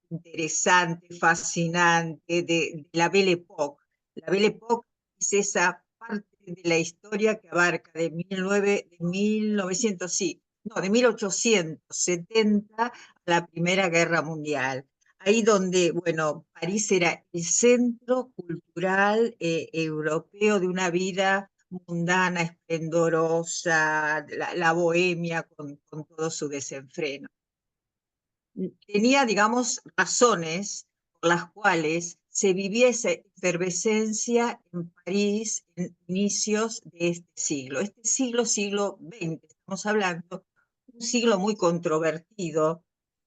S9: interesante, fascinante de la Belle Époque. La Belle Époque es esa parte de la historia que abarca de 1900, sí, no, de 1870 a la Primera Guerra Mundial. Ahí donde, bueno, París era el centro cultural europeo de una vida mundana, esplendorosa, la bohemia con todo su desenfreno. Tenía, digamos, razones por las cuales se vivía esa efervescencia en París en inicios de este siglo. Este siglo, siglo XX, estamos hablando, un siglo muy controvertido,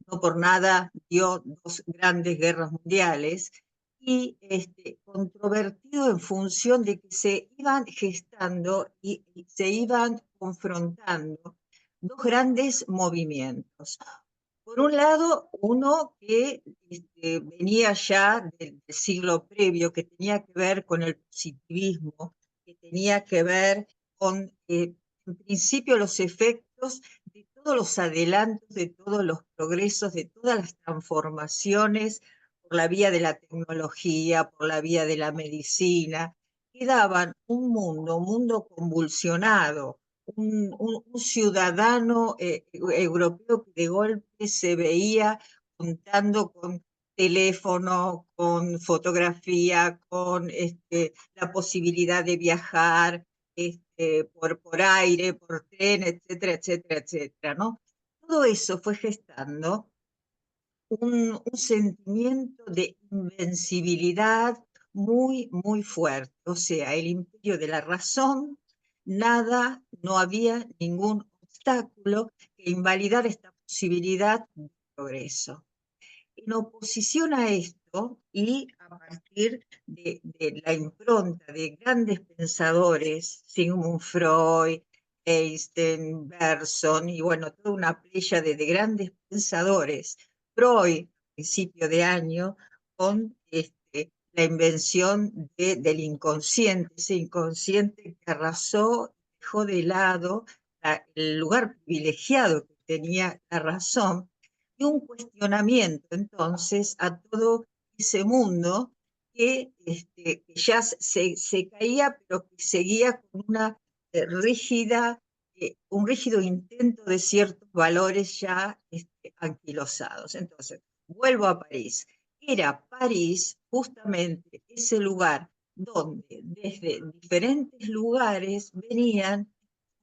S9: no por nada dio dos grandes guerras mundiales, y controvertido en función de que se iban gestando y se iban confrontando dos grandes movimientos. Por un lado, uno que venía ya del siglo previo, que tenía que ver con el positivismo, que tenía que ver con, en principio, los efectos de todos los adelantos, de todos los progresos, de todas las transformaciones por la vía de la tecnología, por la vía de la medicina, que daban un mundo convulsionado, un ciudadano europeo que de golpe se veía contando con teléfono, con fotografía, con la posibilidad de viajar por aire, por tren, etcétera, etcétera, etcétera, ¿no? Todo eso fue gestando un sentimiento de invencibilidad muy, muy fuerte. O sea, el imperio de la razón, nada, no había ningún obstáculo que invalidara esta posibilidad de progreso. En oposición a esto, y a partir de la impronta de grandes pensadores, Sigmund Freud, Einstein, Bergson, y bueno, toda una playa de grandes pensadores, Freud, a principio de año, con la invención del inconsciente, ese inconsciente que arrasó, dejó de lado el lugar privilegiado que tenía la razón, y un cuestionamiento entonces a todo ese mundo que ya se caía, pero que seguía con una un rígido intento de ciertos valores ya anquilosados. Entonces, vuelvo a París. Era París justamente ese lugar donde desde diferentes lugares venían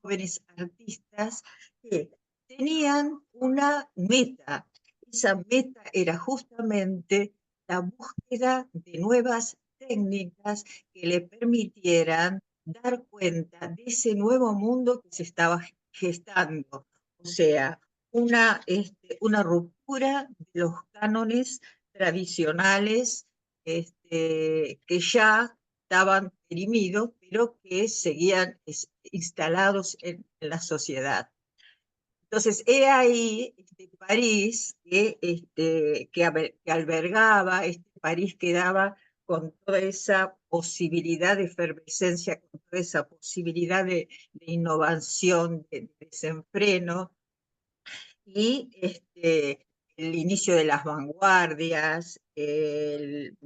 S9: jóvenes artistas que tenían una meta. Esa meta era justamente la búsqueda de nuevas técnicas que le permitieran dar cuenta de ese nuevo mundo que se estaba gestando. O sea, una ruptura de los cánones tradicionales que ya estaban perimidos, pero que seguían instalados en la sociedad. Entonces, he ahí París que albergaba, este París que daba con toda esa posibilidad de efervescencia, con toda esa posibilidad de innovación, de desenfreno, y el inicio de las vanguardias, el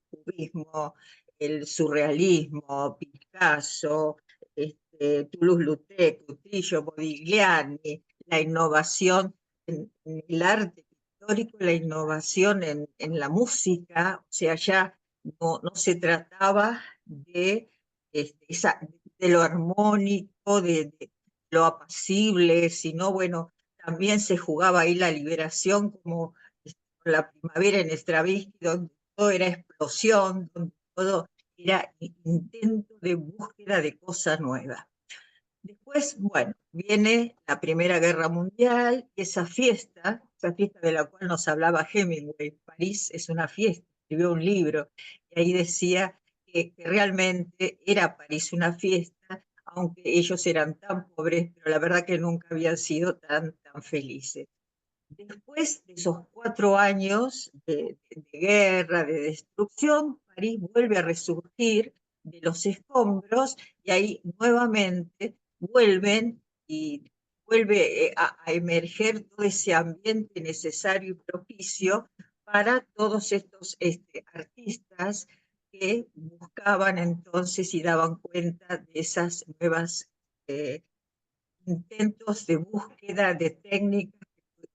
S9: cubismo, el surrealismo, Picasso, Toulouse-Lautrec, Trujillo, Modigliani, la innovación en el arte pictórico, la innovación en la música, o sea, ya no se trataba de, de lo armónico, de lo apacible, sino, bueno, también se jugaba ahí la liberación como la primavera en Stravinsky, donde todo era explosión, donde todo era intento de búsqueda de cosa nueva. Después, bueno, viene la Primera Guerra Mundial, y esa fiesta de la cual nos hablaba Hemingway, París es una fiesta, escribió un libro, y ahí decía que realmente era París una fiesta, aunque ellos eran tan pobres, pero la verdad que nunca habían sido tan felices. Después de esos 4 años de guerra, de destrucción, París vuelve a resurgir de los escombros y ahí nuevamente vuelve a emerger todo ese ambiente necesario y propicio para todos estos artistas que buscaban entonces y daban cuenta de esas nuevas intentos de búsqueda de técnicas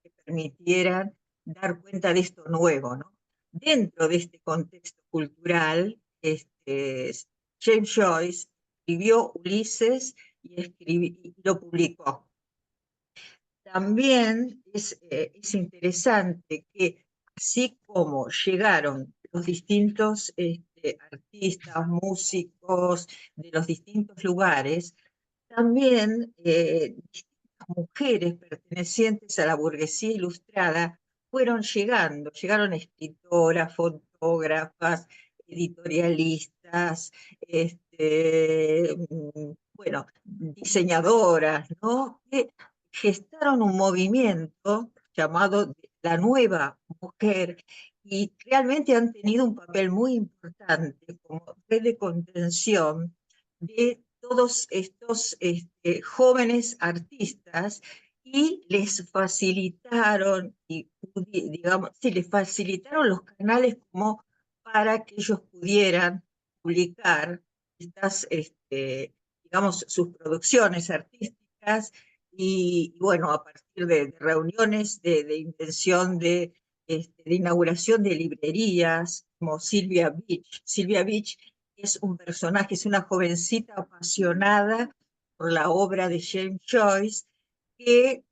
S9: que permitieran dar cuenta de esto nuevo, ¿no? Dentro de este contexto cultural, James Joyce escribió Ulises y lo publicó. También es interesante que así como llegaron los distintos artistas, músicos de los distintos lugares, también distintas mujeres pertenecientes a la burguesía ilustrada llegaron escritoras, fotógrafas, editorialistas, bueno, diseñadoras, ¿no? Que gestaron un movimiento llamado la nueva mujer y realmente han tenido un papel muy importante como red de contención de todos estos jóvenes artistas y les facilitaron, les facilitaron los canales como para que ellos pudieran publicar estas, digamos, sus producciones artísticas y bueno, a partir de reuniones de intención de inauguración de librerías, como Sylvia Beach. Sylvia Beach es un personaje, es una jovencita apasionada por la obra de James Joyce, que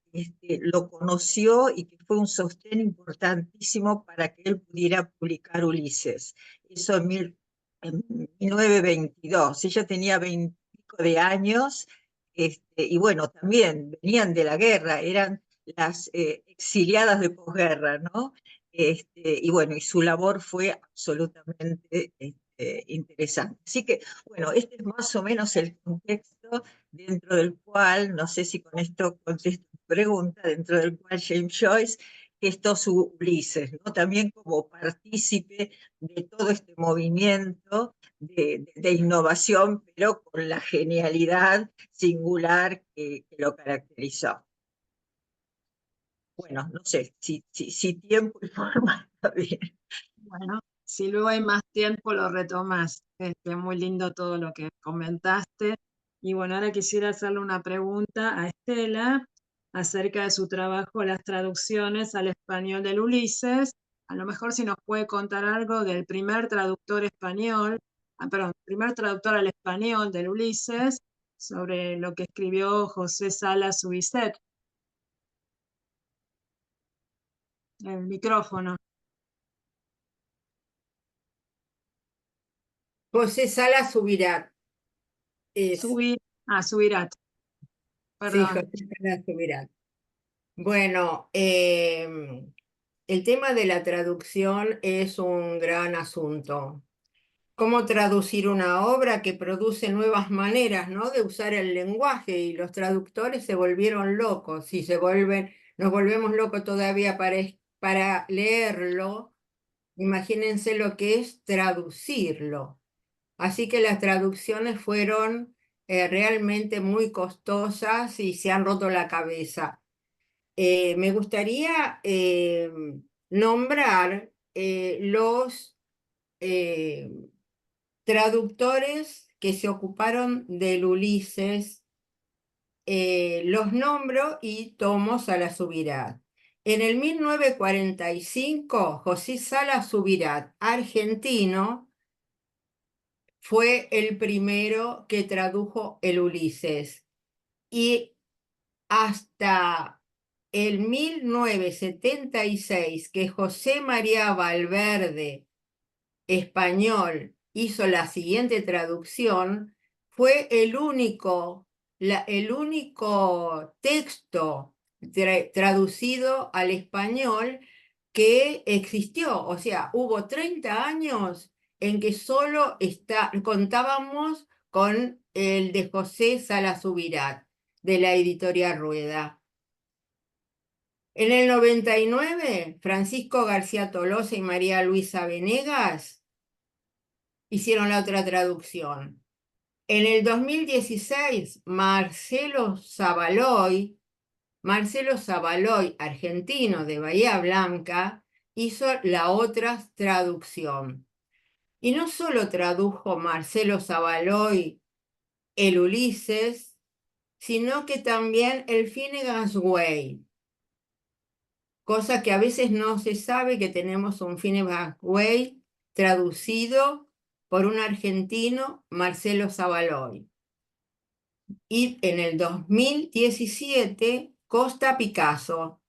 S9: lo conoció y que fue un sostén importantísimo para que él pudiera publicar Ulises. Eso en 1922. Ella tenía 20 de años, y bueno, también venían de la guerra, eran las exiliadas de posguerra, ¿no? Y bueno, y su labor fue absolutamente interesante. Así que, bueno, este es más o menos el contexto dentro del cual, no sé si con esto contesto tu pregunta, dentro del cual James Joyce gestó su Ulises, ¿no? También como partícipe de todo este movimiento de innovación, pero con la genialidad singular que lo caracterizó. Bueno, no sé, si tiempo y forma está bien.
S7: Bueno, si luego hay más tiempo lo retomas. Muy lindo todo lo que comentaste. Y bueno, ahora quisiera hacerle una pregunta a Estela acerca de su trabajo, las traducciones al español del Ulises. A lo mejor si nos puede contar algo del primer traductor español, primer traductor al español del Ulises, sobre lo que escribió José Salas Ubicet. El micrófono.
S1: José Sala Subirat.
S7: Subirat.
S1: Sí,
S7: Perdón.
S1: José Sala Subirat. Bueno, el tema de la traducción es un gran asunto. Cómo traducir una obra que produce nuevas maneras, ¿no?, de usar el lenguaje, y los traductores se volvieron locos y nos volvemos locos todavía para leerlo. Imagínense lo que es traducirlo. Así que las traducciones fueron realmente muy costosas y se han roto la cabeza. Me gustaría nombrar los traductores que se ocuparon del Ulises. Los nombro y tomo Salas Subirat. En el 1945, José Salas Subirat, argentino, fue el primero que tradujo el Ulises. Y hasta el 1976, que José María Valverde, español, hizo la siguiente traducción, fue el único texto traducido al español que existió. O sea, hubo 30 años en que solo contábamos con el de José Salas Subirat, de la editorial Rueda. En el 99, Francisco García Tolosa y María Luisa Venegas hicieron la otra traducción. En el 2016, Marcelo Zavaloy, argentino de Bahía Blanca, hizo la otra traducción. Y no solo tradujo Marcelo Zavaloy el Ulises, sino que también el Finnegan's Wake, cosa que a veces no se sabe, que tenemos un Finnegan's Wake traducido por un argentino, Marcelo Zavaloy. Y en el 2017, Costa Picasso,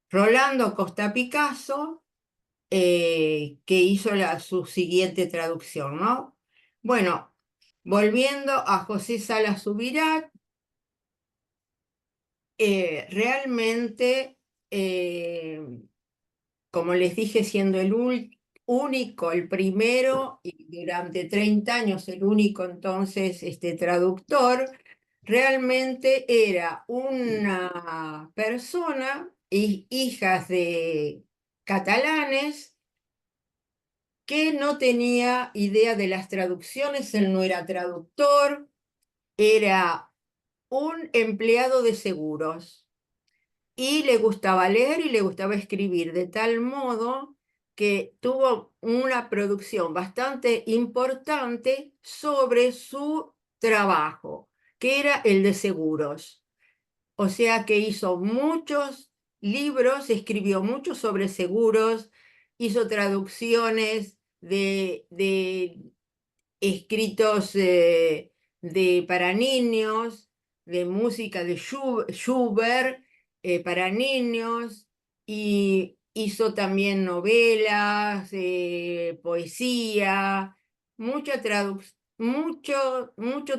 S1: Rolando Costa Picasso, que hizo su siguiente traducción, ¿no? Bueno, volviendo a José Salas Subirat, realmente, como les dije, siendo el único, el primero, y durante 30 años el único entonces traductor, realmente era una persona, hijas de catalanes, que no tenía idea de las traducciones. Él no era traductor, era un empleado de seguros. Y le gustaba leer y le gustaba escribir, de tal modo que tuvo una producción bastante importante sobre su trabajo, que era el de seguros. O sea que hizo muchos libros, escribió mucho sobre seguros, hizo traducciones de escritos para niños, de música de Schubert para niños, y hizo también novelas, poesía, muchos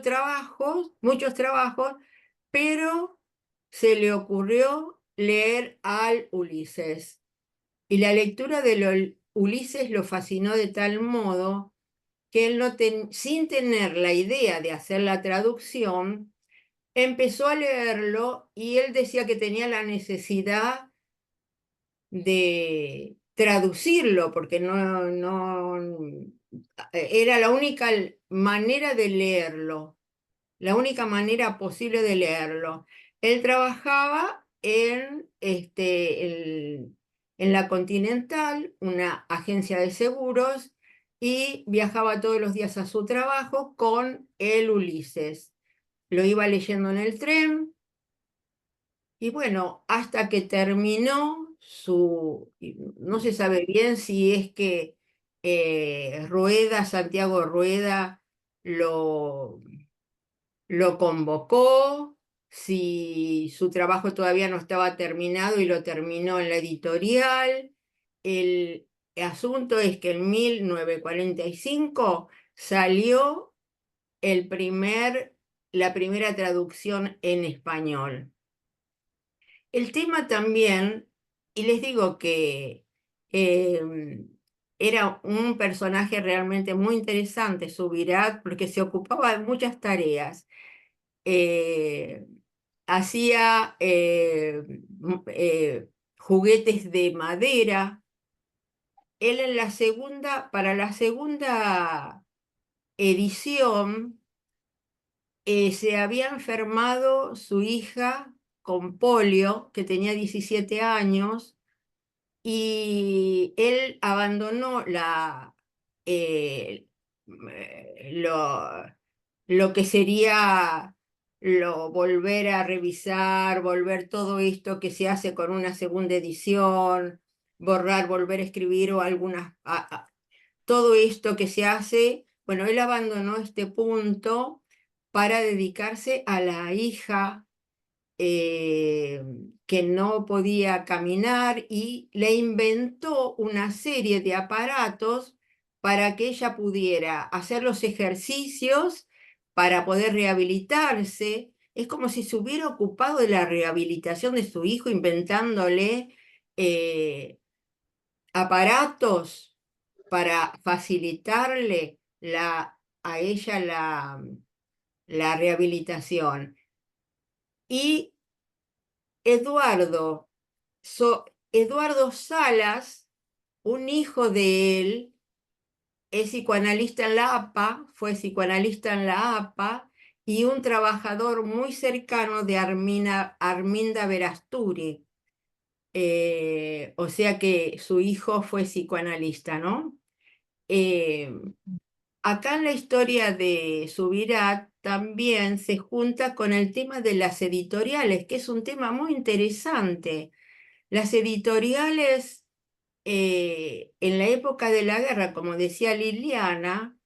S1: trabajos, pero se le ocurrió leer al Ulises. Y la lectura de Ulises lo fascinó de tal modo que él, sin tener la idea de hacer la traducción, empezó a leerlo, y él decía que tenía la necesidad de traducirlo, porque era la única manera de leerlo, la única manera posible de leerlo. Él trabajaba en la Continental, una agencia de seguros, y viajaba todos los días a su trabajo con el Ulises. Lo iba leyendo en el tren, y bueno, hasta que terminó no se sabe bien si es que Santiago Rueda, lo convocó, si su trabajo todavía no estaba terminado y lo terminó en la editorial. El asunto es que en 1945 salió la primera traducción en español. El tema también, y les digo que Era un personaje realmente muy interesante, Subirat, porque se ocupaba de muchas tareas. Hacía juguetes de madera. Él para la segunda edición, se había enfermado su hija con polio, que tenía 17 años, y él abandonó eh, lo que sería volver a revisar, volver todo esto que se hace con una segunda edición, borrar, volver a escribir o todo esto que se hace. Bueno, él abandonó este punto para dedicarse a la hija, eh, que no podía caminar, y le inventó una serie de aparatos para que ella pudiera hacer los ejercicios para poder rehabilitarse. Es como si se hubiera ocupado de la rehabilitación de su hijo, inventándole aparatos para facilitarle a ella la rehabilitación. Y Eduardo, Eduardo Salas, un hijo de él, es psicoanalista en la APA, fue psicoanalista en la APA, y un trabajador muy cercano de Arminda Verasturi. O sea que su hijo fue psicoanalista, ¿no? Eh, Acá en la historia de Subirat también se junta con el tema de las editoriales, que es un tema muy interesante. Las editoriales, en la época de la guerra, como decía Liliana,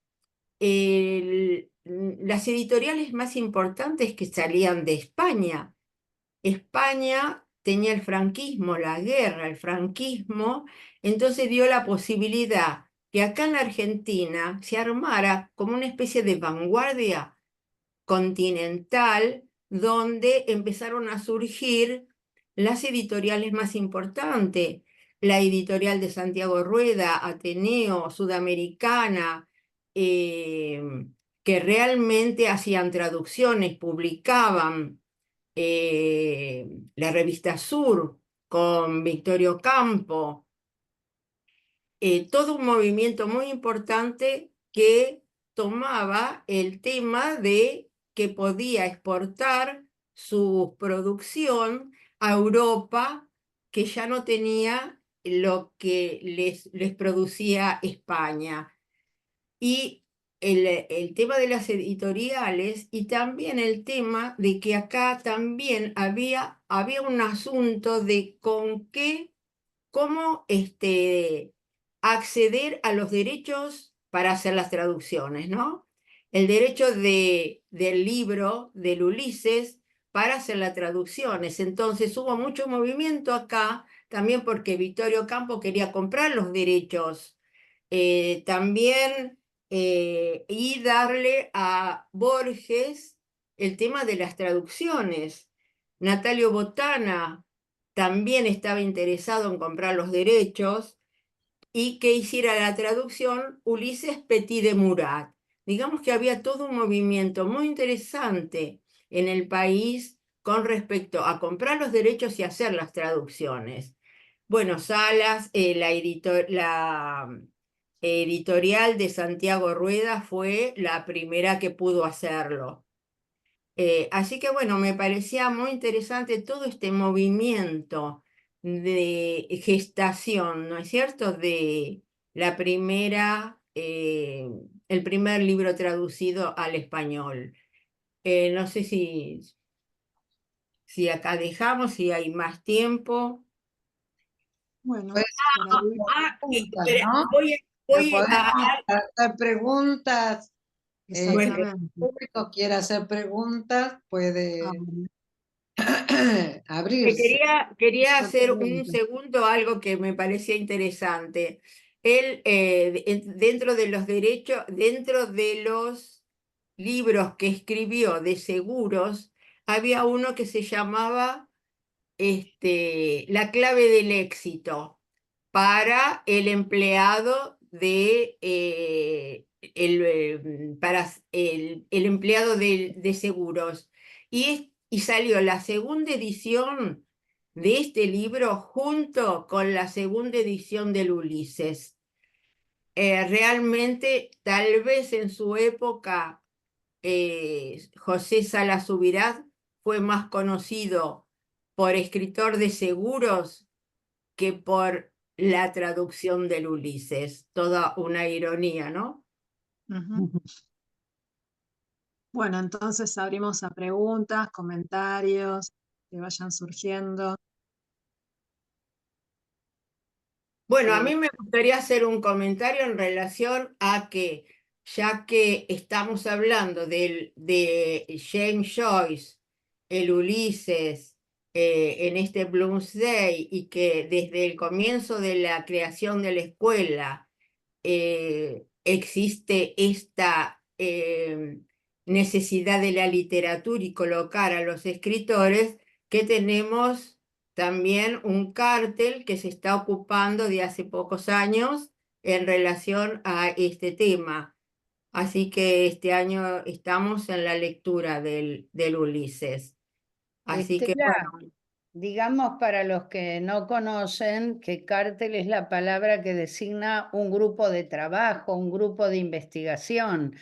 S1: las editoriales más importantes que salían de España. España tenía el franquismo, la guerra, el franquismo, entonces dio la posibilidad que acá en la Argentina se armara como una especie de vanguardia continental, donde empezaron a surgir las editoriales más importantes, la editorial de Santiago Rueda, Ateneo, Sudamericana, eh, que realmente hacían traducciones, publicaban, la revista Sur con Victorio Campo, todo un movimiento muy importante que tomaba el tema de que podía exportar su producción a Europa, que ya no tenía lo que les producía España. Y el tema de las editoriales, y también el tema de que acá también había un asunto de cómo acceder a los derechos para hacer las traducciones, ¿no? El derecho del libro del Ulises para hacer las traducciones. Entonces hubo mucho movimiento acá, también porque Victorio Campo quería comprar los derechos. También y darle a Borges el tema de las traducciones. Natalio Botana también estaba interesado en comprar los derechos, y que hiciera la traducción Ulises Petit de Murat. Digamos que había todo un movimiento muy interesante en el país con respecto a comprar los derechos y hacer las traducciones. Bueno, Salas, la editorial de Santiago Rueda fue la primera que pudo hacerlo. Así que bueno, me parecía muy interesante todo este movimiento de gestación, ¿no es cierto? De el primer libro traducido al español. No sé si acá dejamos, si hay más tiempo.
S7: Bueno,
S3: Pues,
S7: por ahí.
S3: preguntas,
S1: Espera,
S3: ¿no?
S1: voy
S3: Podemos
S1: a...
S3: hacer preguntas.
S1: Bueno,
S3: Si el
S7: Exactamente.
S3: público quiere hacer preguntas, puede
S7: Ahora,
S3: abrirse.
S1: Quería
S3: Esa
S1: hacer un
S3: pregunta.
S1: segundo algo que me parecía interesante. Él, dentro de los derechos, dentro de los libros que escribió de seguros, había uno que se llamaba La clave del éxito. para el empleado el empleado de seguros. Y salió la segunda edición de este libro junto con la segunda edición del Ulises. Realmente, tal vez en su época, José Sala Subirás fue más conocido por escritor de seguros que por la traducción del Ulises. Toda una ironía, ¿no?
S7: Ujú. Bueno, entonces abrimos a preguntas, comentarios que vayan surgiendo.
S1: Bueno, a mí me gustaría hacer un comentario en relación a que, ya que estamos hablando de James Joyce, el Ulises, en este Bloomsday, y que desde el comienzo de la creación de la escuela existe esta necesidad de la literatura y colocar a los escritores, que tenemos también un cártel que se está ocupando de hace pocos años en relación a este tema. Así que este año estamos en la lectura del Ulises. Así que
S2: Estela,
S1: bueno,
S2: digamos para los que no conocen que cártel es la palabra que designa un grupo de trabajo, un grupo de investigación,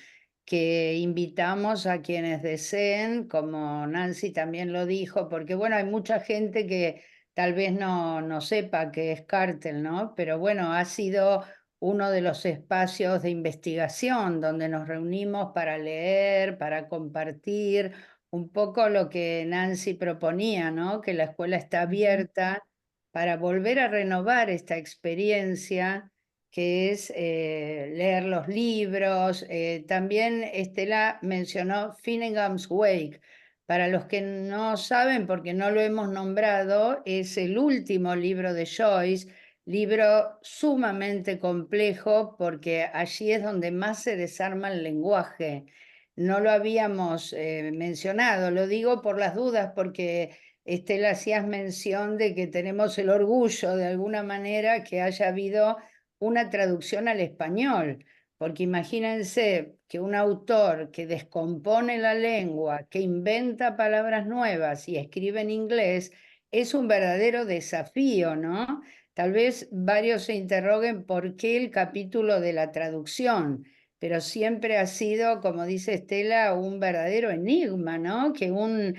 S2: que invitamos a quienes deseen, como Nancy también lo dijo, porque bueno, hay mucha gente que tal vez no sepa qué es cártel, ¿no? Pero bueno, ha sido uno de los espacios de investigación donde nos reunimos para leer, para compartir un poco lo que Nancy proponía, ¿no? Que la escuela está abierta para volver a renovar esta experiencia que es leer los libros. También Estela mencionó Finnegans Wake. Para los que no saben, porque no lo hemos nombrado, es el último libro de Joyce, libro sumamente complejo porque allí es donde más se desarma el lenguaje. No lo habíamos mencionado, lo digo por las dudas porque Estela, hacías mención de que tenemos el orgullo de alguna manera que haya habido una traducción al español, porque imagínense que un autor que descompone la lengua, que inventa palabras nuevas y escribe en inglés, es un verdadero desafío, ¿no? Tal vez varios se interroguen por qué el capítulo de la traducción, pero siempre ha sido, como dice Estela, un verdadero enigma, ¿no? Que una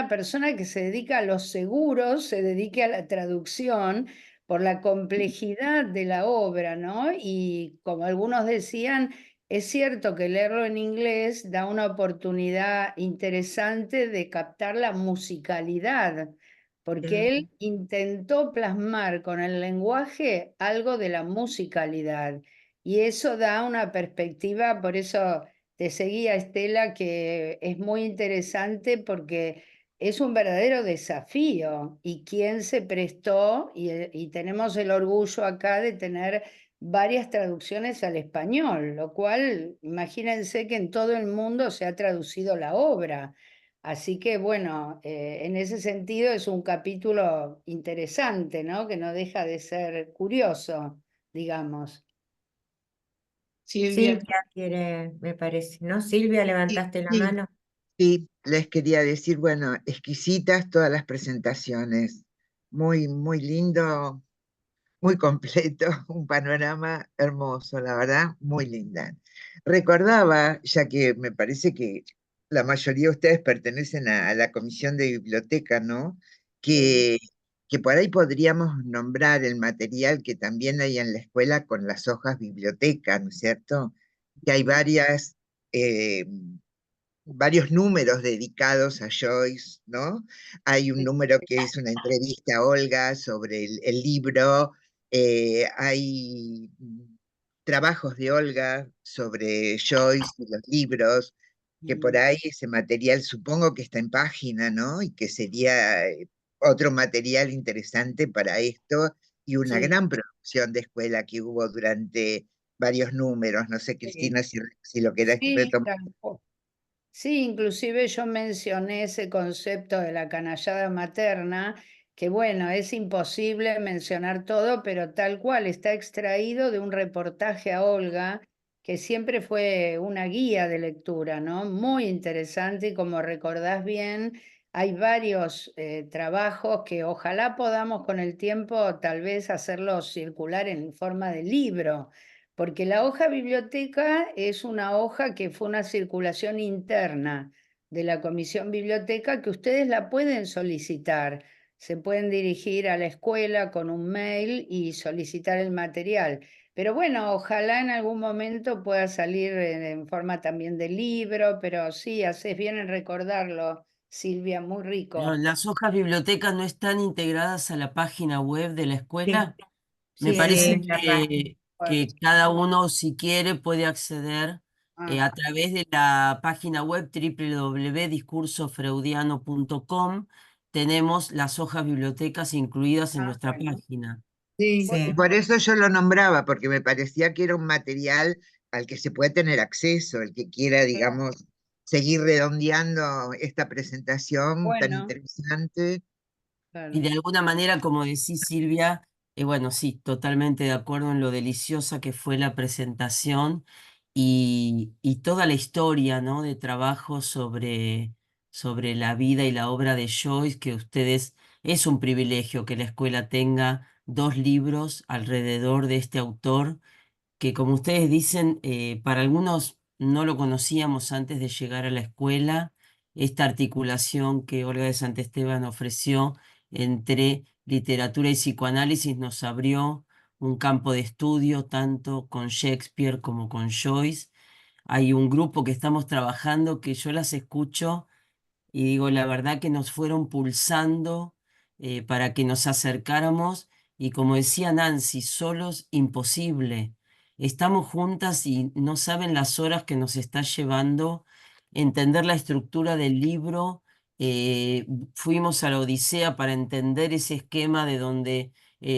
S2: persona que se dedica a los seguros se dedique a la traducción por la complejidad de la obra, ¿no? Y como algunos decían, es cierto que leerlo en inglés da una oportunidad interesante de captar la musicalidad, porque él intentó plasmar con el lenguaje algo de la musicalidad. Y eso da una perspectiva, por eso te seguía, Estela, que es muy interesante porque es un verdadero desafío. Y quién se prestó, y tenemos el orgullo acá de tener varias traducciones al español, lo cual, imagínense que en todo el mundo se ha traducido la obra. Así que bueno, en ese sentido es un capítulo interesante, ¿no? Que no deja de ser curioso, digamos.
S3: Silvia.
S10: Silvia quiere, me parece, ¿no? Silvia, levantaste la
S9: Sí,
S10: mano.
S9: sí, les quería decir, bueno, exquisitas todas las presentaciones, muy, muy lindo, muy completo, un panorama hermoso, la verdad, muy linda. Recordaba, ya que me parece que la mayoría de ustedes pertenecen a la Comisión de Biblioteca, ¿no? Que, que por ahí podríamos nombrar el material que también hay en la escuela con las hojas biblioteca, ¿no es cierto? Que hay varios números dedicados a Joyce, ¿no? Hay un número que es una entrevista a Olga sobre el libro, hay trabajos de Olga sobre Joyce y los libros, que por ahí ese material supongo que está en página, ¿no? Y que sería otro material interesante para esto y una
S2: Sí.
S9: gran producción de escuela que hubo durante varios números. No sé, Cristina, si lo querés
S2: Sí,
S9: retomar.
S2: sí, inclusive yo mencioné ese concepto de la canallada materna que bueno, es imposible mencionar todo, pero tal cual está extraído de un reportaje a Olga, que siempre fue una guía de lectura, ¿no? Muy interesante y como recordás bien, hay varios trabajos que ojalá podamos con el tiempo tal vez hacerlos circular en forma de libro, porque la hoja biblioteca es una hoja que fue una circulación interna de la Comisión Biblioteca que ustedes la pueden solicitar. Se pueden dirigir a la escuela con un mail y solicitar el material. Pero bueno, ojalá en algún momento pueda salir en forma también de libro, pero sí, haces bien en recordarlo, Silvia, muy
S5: Pero
S2: rico.
S5: las hojas bibliotecas no están integradas a la página web de la
S10: Sí,
S5: escuela. Me
S10: sí,
S5: parece
S10: en la página.
S5: que cada uno, si quiere, puede acceder
S2: Ah,
S5: a través de la página web www.discursofreudiano.com. Tenemos las hojas bibliotecas incluidas en nuestra
S2: bueno.
S5: página.
S1: Sí,
S10: Sí.
S11: Y por eso yo lo nombraba, porque me parecía que era un material al que se puede tener acceso, el que quiera, digamos, seguir redondeando esta presentación tan
S2: Bueno,
S11: interesante.
S5: Y de
S2: claro.
S5: alguna manera, como decís, Silvia, bueno, sí, totalmente de acuerdo en lo deliciosa que fue la presentación y toda la historia, ¿no? De trabajo sobre la vida y la obra de Joyce, que ustedes, es un privilegio que la escuela tenga 2 libros alrededor de este autor que como ustedes dicen, para algunos no lo conocíamos antes de llegar a la escuela, esta articulación que Olga de Santesteban ofreció entre literatura y psicoanálisis nos abrió un campo de estudio tanto con Shakespeare como con Joyce. Hay un grupo que estamos trabajando que yo las escucho y digo, la verdad que nos fueron pulsando para que nos acercáramos y como decía Nancy, solos imposible. Estamos juntas y no saben las horas que nos está llevando entender la estructura del libro. Fuimos a la Odisea para entender ese esquema de donde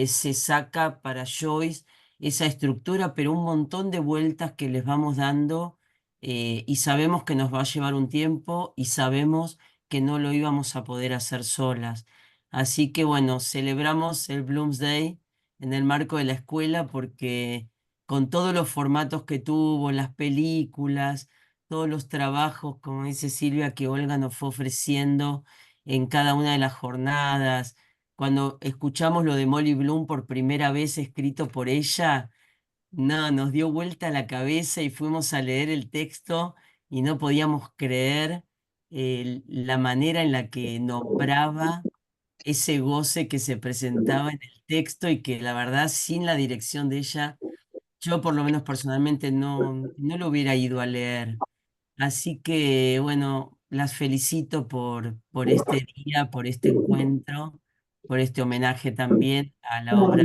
S5: se saca para Joyce esa estructura, pero un montón de vueltas que les vamos dando y sabemos que nos va a llevar un tiempo y sabemos que no lo íbamos a poder hacer solas. Así que bueno, celebramos el Bloomsday en el marco de la escuela porque con todos los formatos que tuvo, las películas, todos los trabajos, como dice Silvia, que Olga nos fue ofreciendo en cada una de las jornadas, cuando escuchamos lo de Molly Bloom por primera vez escrito por ella, no, nos dio vuelta la cabeza y fuimos a leer el texto y no podíamos creer la manera en la que nombraba ese goce que se presentaba en el texto y que la verdad sin la dirección de ella, yo por lo menos personalmente no lo hubiera ido a leer. Así que bueno, las felicito por este día, por este encuentro, por este homenaje también a la obra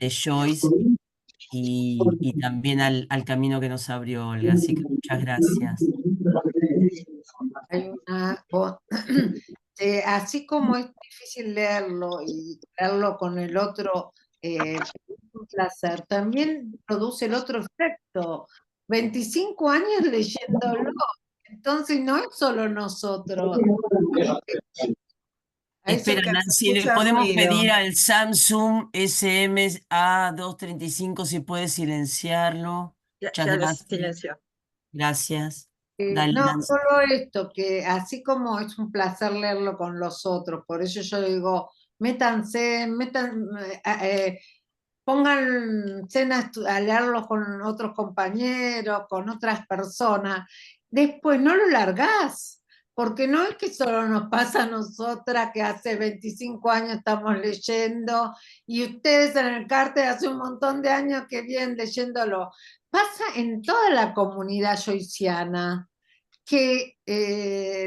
S5: de Joyce y también al camino que nos abrió Olga. Así que muchas gracias.
S3: Hay así como es difícil leerlo y leerlo con el otro, es un placer, también produce el otro efecto. 25 años leyéndolo, entonces no es solo nosotros. A eso
S5: Espera,
S3: que
S5: Nancy, le
S8: Escucha
S5: podemos
S8: ruido.
S5: pedir al Samsung SMA235 si puede silenciarlo. Muchas
S9: Ya lo
S5: gracias.
S9: silencio.
S5: Gracias. Dale,
S3: no,
S5: Nancy.
S3: solo esto, que así como es un placer leerlo con los otros, por eso yo digo, pónganse a leerlo con otros compañeros, con otras personas, después no lo largás, porque no es que solo nos pasa a nosotras que hace 25 años estamos leyendo y ustedes en el Cárter hace un montón de años que vienen leyéndolo. Pasa en toda la comunidad joyciana que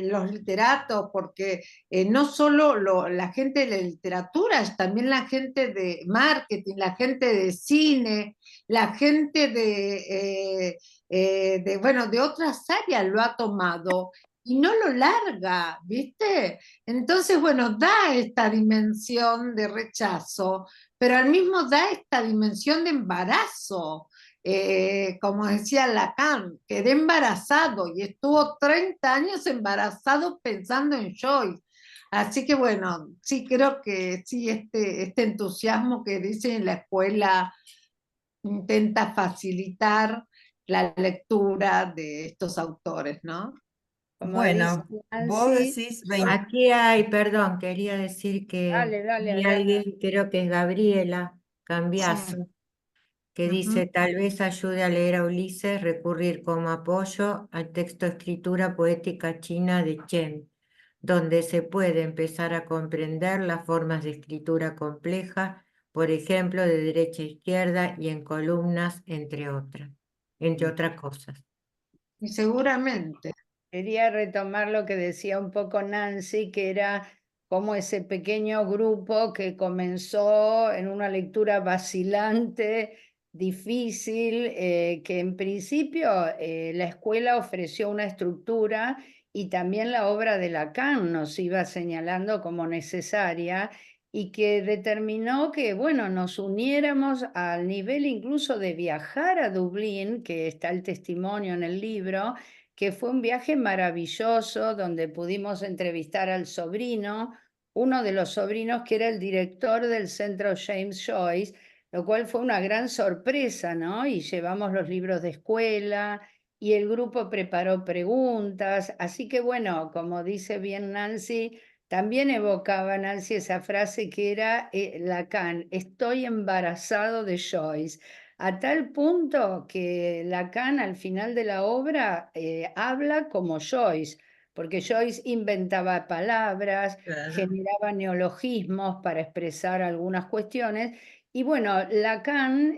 S3: los literatos, porque no solo la gente de la literatura, es también la gente de marketing, la gente de cine, la gente bueno, de otras áreas lo ha tomado y no lo larga, ¿viste? Entonces, bueno, da esta dimensión de rechazo, pero al mismo da esta dimensión de embarazo. Como decía Lacan, quedé embarazado y estuvo 30 años embarazado pensando en Joyce. Así que bueno, sí creo que sí, este entusiasmo que dice en la escuela intenta facilitar la lectura de estos autores, ¿no?
S2: Como dice
S8: Bueno, vos
S2: Nancy,
S8: decís 20.
S10: Aquí hay, perdón, quería decir que
S2: dale,
S10: hay
S2: Adriana.
S10: alguien, creo que es Gabriela Cambiaso, que dice, tal vez ayude a leer a Ulises, recurrir como apoyo al texto Escritura Poética China de Chen, donde se puede empezar a comprender las formas de escritura compleja, por ejemplo, de derecha a izquierda y en columnas, entre otras cosas.
S3: Y seguramente.
S2: Quería retomar lo que decía un poco Nancy, que era como ese pequeño grupo que comenzó en una lectura vacilante, difícil, que en principio la escuela ofreció una estructura y también la obra de Lacan nos iba señalando como necesaria y que determinó que, bueno, nos uniéramos al nivel incluso de viajar a Dublín, que está el testimonio en el libro, que fue un viaje maravilloso donde pudimos entrevistar al sobrino, uno de los sobrinos que era el director del centro James Joyce, lo cual fue una gran sorpresa, ¿no? Y llevamos los libros de escuela y el grupo preparó preguntas, así que bueno, como dice bien Nancy, también evocaba Nancy esa frase que era Lacan, estoy embarazado de Joyce, a tal punto que Lacan al final de la obra habla como Joyce, porque Joyce inventaba palabras,
S9: Claro.
S2: generaba neologismos para expresar algunas cuestiones, y bueno, Lacan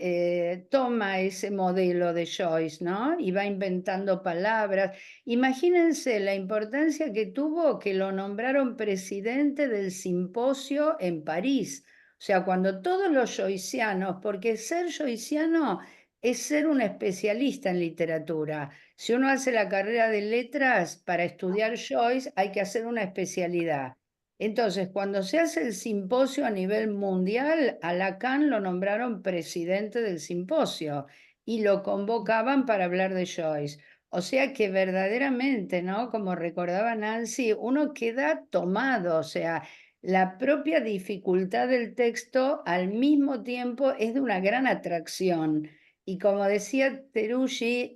S2: toma ese modelo de Joyce, ¿no? Y va inventando palabras. Imagínense la importancia que tuvo que lo nombraron presidente del simposio en París. O sea, cuando todos los joycianos, porque ser joyciano es ser un especialista en literatura. Si uno hace la carrera de letras para estudiar Joyce, hay que hacer una especialidad. Entonces, cuando se hace el simposio a nivel mundial, a Lacan lo nombraron presidente del simposio y lo convocaban para hablar de Joyce. O sea que verdaderamente, ¿no? Como recordaba Nancy, uno queda tomado, o sea, la propia dificultad del texto al mismo tiempo es de una gran atracción. Y como decía Teruggi,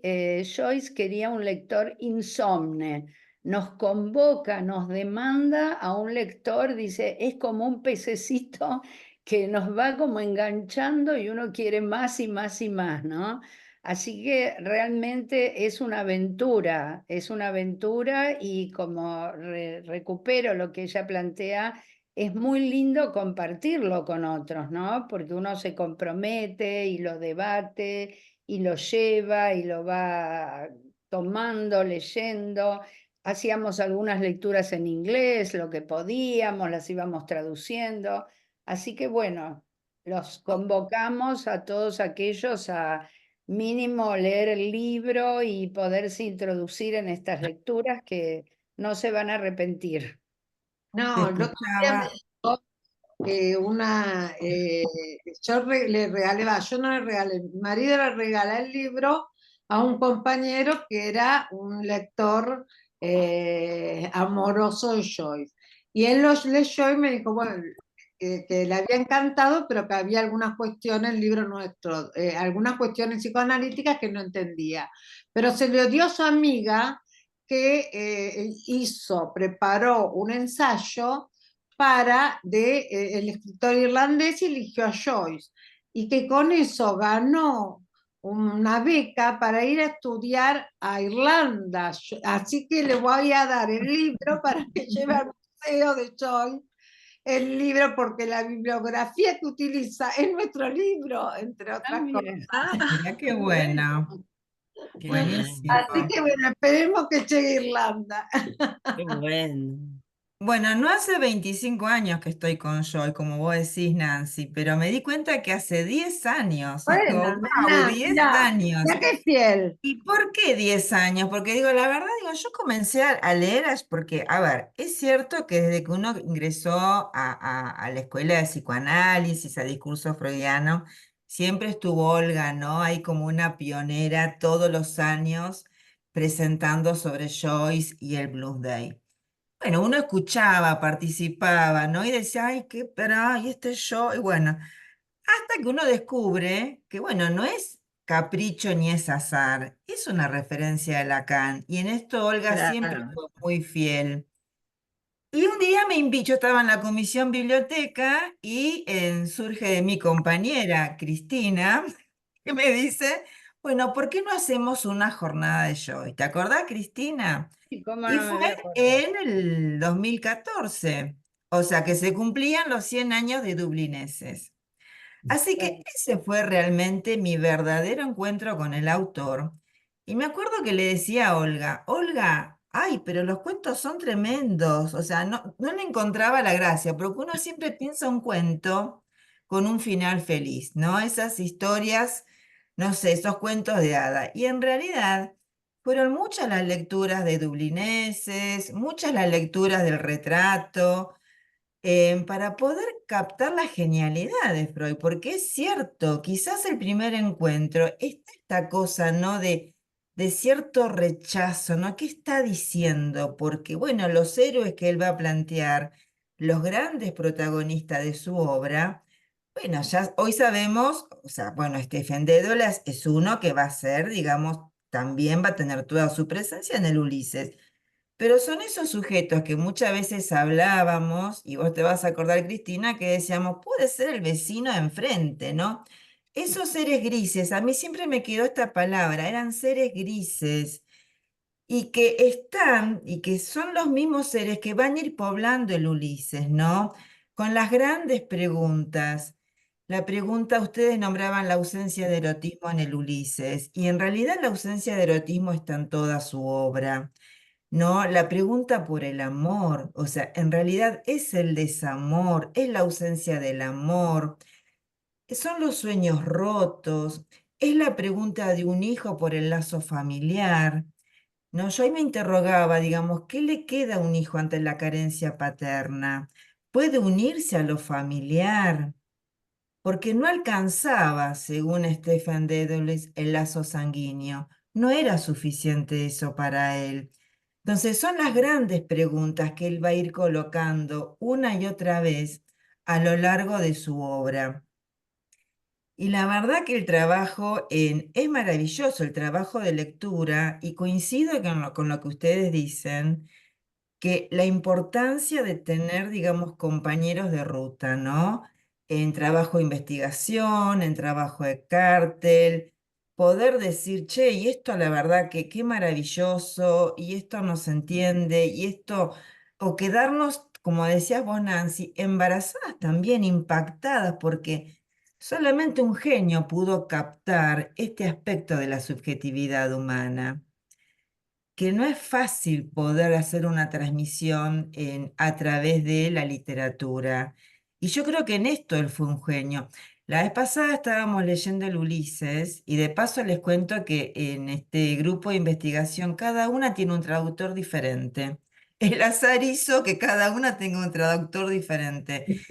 S2: Joyce quería un lector insomne. Nos convoca, nos demanda a un lector, dice, es como un pececito que nos va como enganchando y uno quiere más y más y más, ¿no? Así que realmente es una aventura y como recupero lo que ella plantea, es muy lindo compartirlo con otros, ¿no? Porque uno se compromete y lo debate y lo lleva y lo va tomando, leyendo. Hacíamos algunas lecturas en inglés, lo que podíamos, las íbamos traduciendo. Así que bueno, los convocamos a todos aquellos a mínimo leer el libro y poderse introducir en estas lecturas que no se van a arrepentir.
S8: Te
S3: No, el otro día me
S8: escuchaba.
S3: dijo que le regalé, yo no le regalé, mi marido le regala el libro a un compañero que era un lector amoroso de Joyce. Y él lo leyó y me dijo, bueno, que le había encantado, pero que había algunas cuestiones, el libro nuestro, algunas cuestiones psicoanalíticas que no entendía. Pero se lo dio a su amiga que preparó un ensayo el escritor irlandés y eligió a Joyce, y que con eso ganó una beca para ir a estudiar a Irlanda. Así que le voy a dar el libro para que lleve al museo de Joyce el libro, porque la bibliografía que utiliza es nuestro libro, entre otras cosas.
S8: Mira qué bueno,
S5: Qué
S8: buenísimo.
S5: bueno,
S3: Así que bueno, esperemos que llegue a Irlanda.
S5: qué bueno.
S8: Bueno, no hace 25 años que estoy con Joy, como vos decís, Nancy, pero me di cuenta que hace 10 años. Digo,
S3: Bueno,
S8: wow,
S3: nena,
S8: 10
S3: mira,
S8: años.
S3: ya que fiel.
S8: ¿Y por qué 10 años? Porque digo, la verdad, digo, yo comencé a leer porque, a ver, es cierto que desde que uno ingresó a la escuela de psicoanálisis, a discurso freudiano, siempre estuvo Olga, ¿no? Ahí como una pionera todos los años presentando sobre Joyce y el Blues Day. bueno, uno escuchaba, participaba, ¿no? Y decía, ay, qué, pero, ay, este yo, y bueno, hasta que uno descubre que, bueno, no es capricho ni es azar, es una referencia de Lacan, y en esto Olga siempre
S2: Claro.
S8: fue muy fiel. Y un día yo estaba en la comisión biblioteca y surge de mi compañera Cristina, que me dice, bueno, ¿por qué no hacemos una jornada de Joy? ¿Te acordás, Cristina?
S2: ¿Y cómo
S8: Y
S2: no me
S8: fue
S2: voy a acordar?
S8: en el 2014, o sea que se cumplían los 100 años de Dublineses. Así que
S2: Claro.
S8: ese fue realmente mi verdadero encuentro con el autor. Y me acuerdo que le decía a Olga, Olga, ay, pero los cuentos son tremendos. O sea, no le encontraba la gracia, porque uno siempre piensa un cuento con un final feliz, ¿no? Esas historias, no sé, esos cuentos de hada. Y en realidad fueron muchas las lecturas de Dublineses, muchas las lecturas del retrato para poder captar la genialidad de Freud, porque es cierto, quizás el primer encuentro está esta cosa, ¿no? De cierto rechazo, ¿no? ¿Qué está diciendo? Porque, bueno, los héroes que él va a plantear, los grandes protagonistas de su obra, bueno, ya hoy sabemos, o sea, bueno, Stephen Dedalus es uno que va a ser, digamos, también va a tener toda su presencia en el Ulises. Pero son esos sujetos que muchas veces hablábamos, y vos te vas a acordar, Cristina, que decíamos, puede ser el vecino de enfrente, ¿no? Esos seres grises, a mí siempre me quedó esta palabra, eran seres grises, y que están, y que son los mismos seres que van a ir poblando el Ulises, ¿no? Con las grandes preguntas. La pregunta, ustedes nombraban la ausencia de erotismo en el Ulises, y en realidad la ausencia de erotismo está en toda su obra. No, la pregunta por el amor, o sea, en realidad es el desamor, es la ausencia del amor, son los sueños rotos, es la pregunta de un hijo por el lazo familiar. No, yo ahí me interrogaba, digamos, ¿qué le queda a un hijo ante la carencia paterna? ¿Puede unirse a lo familiar? Porque no alcanzaba, según Stefan Dedalus, el lazo sanguíneo. No era suficiente eso para él. Entonces son las grandes preguntas que él va a ir colocando una y otra vez a lo largo de su obra. Y la verdad que el trabajo es maravilloso, el trabajo de lectura, y coincido con lo que ustedes dicen, que la importancia de tener, digamos, compañeros de ruta, ¿no? En trabajo de investigación, en trabajo de cártel, poder decir, che, y esto la verdad que qué maravilloso, y esto no se entiende, y esto, o quedarnos, como decías vos, Nancy, embarazadas también, impactadas, porque solamente un genio pudo captar este aspecto de la subjetividad humana, que no es fácil poder hacer una transmisión a través de la literatura. Y yo creo que en esto él fue un genio. La vez pasada estábamos leyendo el Ulises y de paso les cuento que en este grupo de investigación cada una tiene un traductor diferente. El azar hizo que cada una tenga un traductor diferente.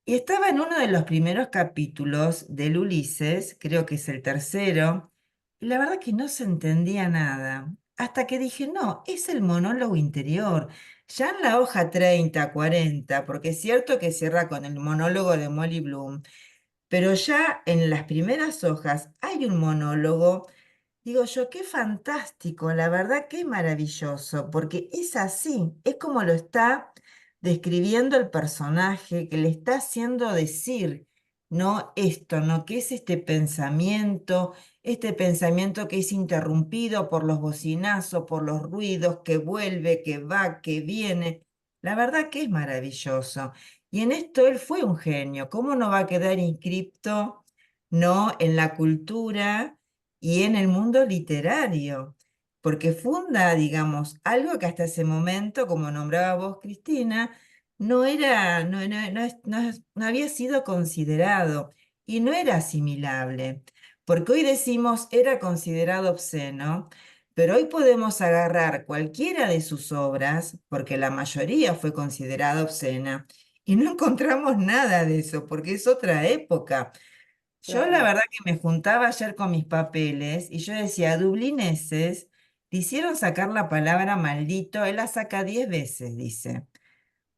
S8: Y estaba en uno de los primeros capítulos del Ulises, creo que es el tercero, y la verdad que no se entendía nada. Hasta que dije, no, es el monólogo interior. Ya en la hoja 30, 40, porque es cierto que cierra con el monólogo de Molly Bloom, pero ya en las primeras hojas hay un monólogo. Digo yo, qué fantástico, la verdad que es maravilloso, porque es así, es como lo está describiendo el personaje, que le está haciendo decir, no esto, no que es este pensamiento que es interrumpido por los bocinazos, por los ruidos, que vuelve, que va, que viene. La verdad que es maravilloso. Y en esto él fue un genio. ¿Cómo no va a quedar inscripto, no, en la cultura y en el mundo literario? Porque funda, digamos, algo que hasta ese momento, como nombraba vos, Cristina, no era, no había sido considerado y no era asimilable. Porque hoy decimos era considerado obsceno, pero hoy podemos agarrar cualquiera de sus obras, porque la mayoría fue considerada obscena, y no encontramos nada de eso, porque es otra época. Yo la
S2: Claro.
S8: verdad que me juntaba ayer con mis papeles y yo decía, Dublineses le hicieron sacar la palabra maldito, él la saca 10 veces, dice,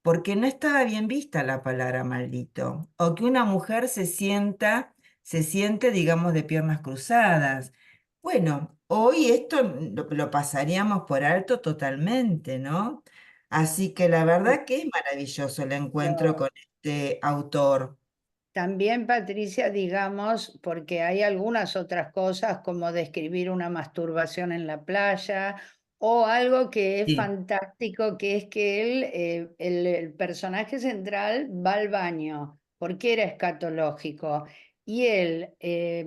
S8: porque no estaba bien vista la palabra maldito, o que una mujer se siente, digamos, de piernas cruzadas. Bueno, hoy esto lo pasaríamos por alto totalmente, ¿no? Así que la verdad que es maravilloso el encuentro con este autor.
S2: También, Patricia, digamos, porque hay algunas otras cosas como describir una masturbación en la playa o algo que es
S8: Sí.
S2: fantástico, que es que el personaje central va al baño, porque era escatológico, y él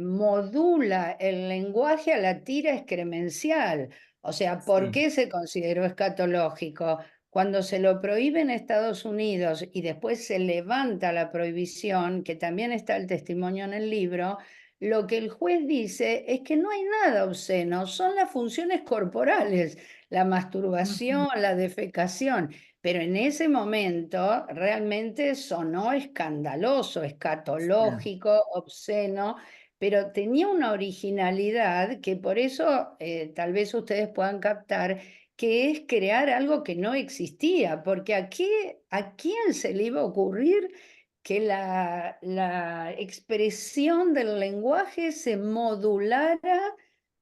S2: modula el lenguaje a la tira excremencial. O sea, ¿por
S8: Sí.
S2: qué se consideró escatológico? Cuando se lo prohíbe en Estados Unidos y después se levanta la prohibición, que también está el testimonio en el libro, lo que el juez dice es que no hay nada obsceno, son las funciones corporales, la masturbación, la defecación. Pero en ese momento realmente sonó escandaloso, escatológico, obsceno, pero tenía una originalidad que por eso tal vez ustedes puedan captar que es crear algo que no existía, porque ¿a quién se le iba a ocurrir que la expresión del lenguaje se modulara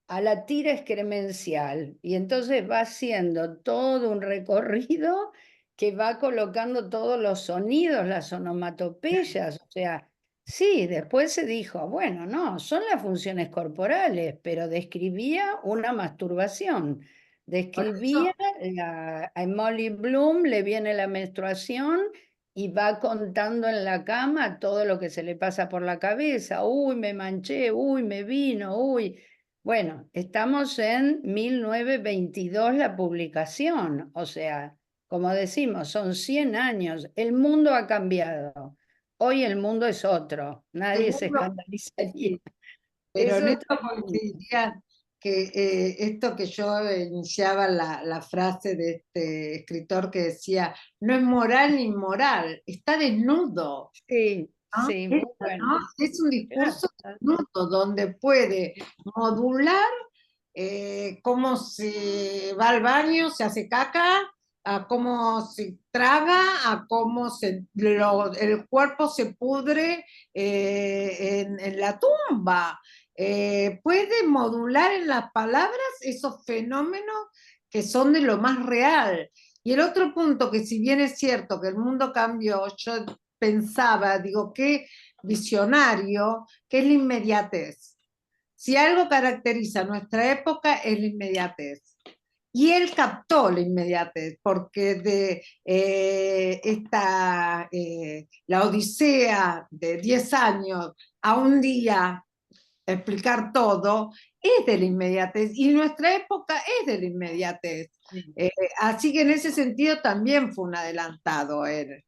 S2: a la tira excremencial? Y entonces va haciendo todo un recorrido que va colocando todos los sonidos, las onomatopeyas, o sea, sí, después se dijo, bueno, no, son las funciones corporales, pero describía una masturbación.
S3: Por
S2: Describía
S3: eso,
S2: a Molly Bloom, le viene la menstruación y va contando en la cama todo lo que se le pasa por la cabeza. Uy, me manché, uy, me vino, uy. Bueno, estamos en 1922 la publicación, o sea, como decimos, son 100 años. El mundo ha cambiado. Hoy el mundo es otro. Nadie se
S3: seguro,
S2: escandalizaría.
S3: pero
S2: Es
S3: en
S2: otro
S3: esto
S2: mundo.
S3: coincidirían que esto que yo iniciaba la frase de este escritor que decía, no es moral ni inmoral, está desnudo,
S2: Sí,
S3: ¿no?
S2: sí, muy
S3: Esto,
S2: bueno.
S3: ¿no? Es un discurso
S2: Claro.
S3: desnudo donde puede modular cómo se va al baño, se hace caca, a cómo se traga, a cómo el cuerpo se pudre en la tumba. Puede modular en las palabras esos fenómenos que son de lo más real. Y el otro punto, que si bien es cierto que el mundo cambió, yo pensaba, digo, qué visionario, que es la inmediatez. Si algo caracteriza nuestra época es la inmediatez. Y él captó la inmediatez, porque de la odisea de 10 años a un día explicar todo, es de la inmediatez. Y nuestra época es de la inmediatez.
S2: Sí.
S3: Así que en ese sentido también fue un adelantado él.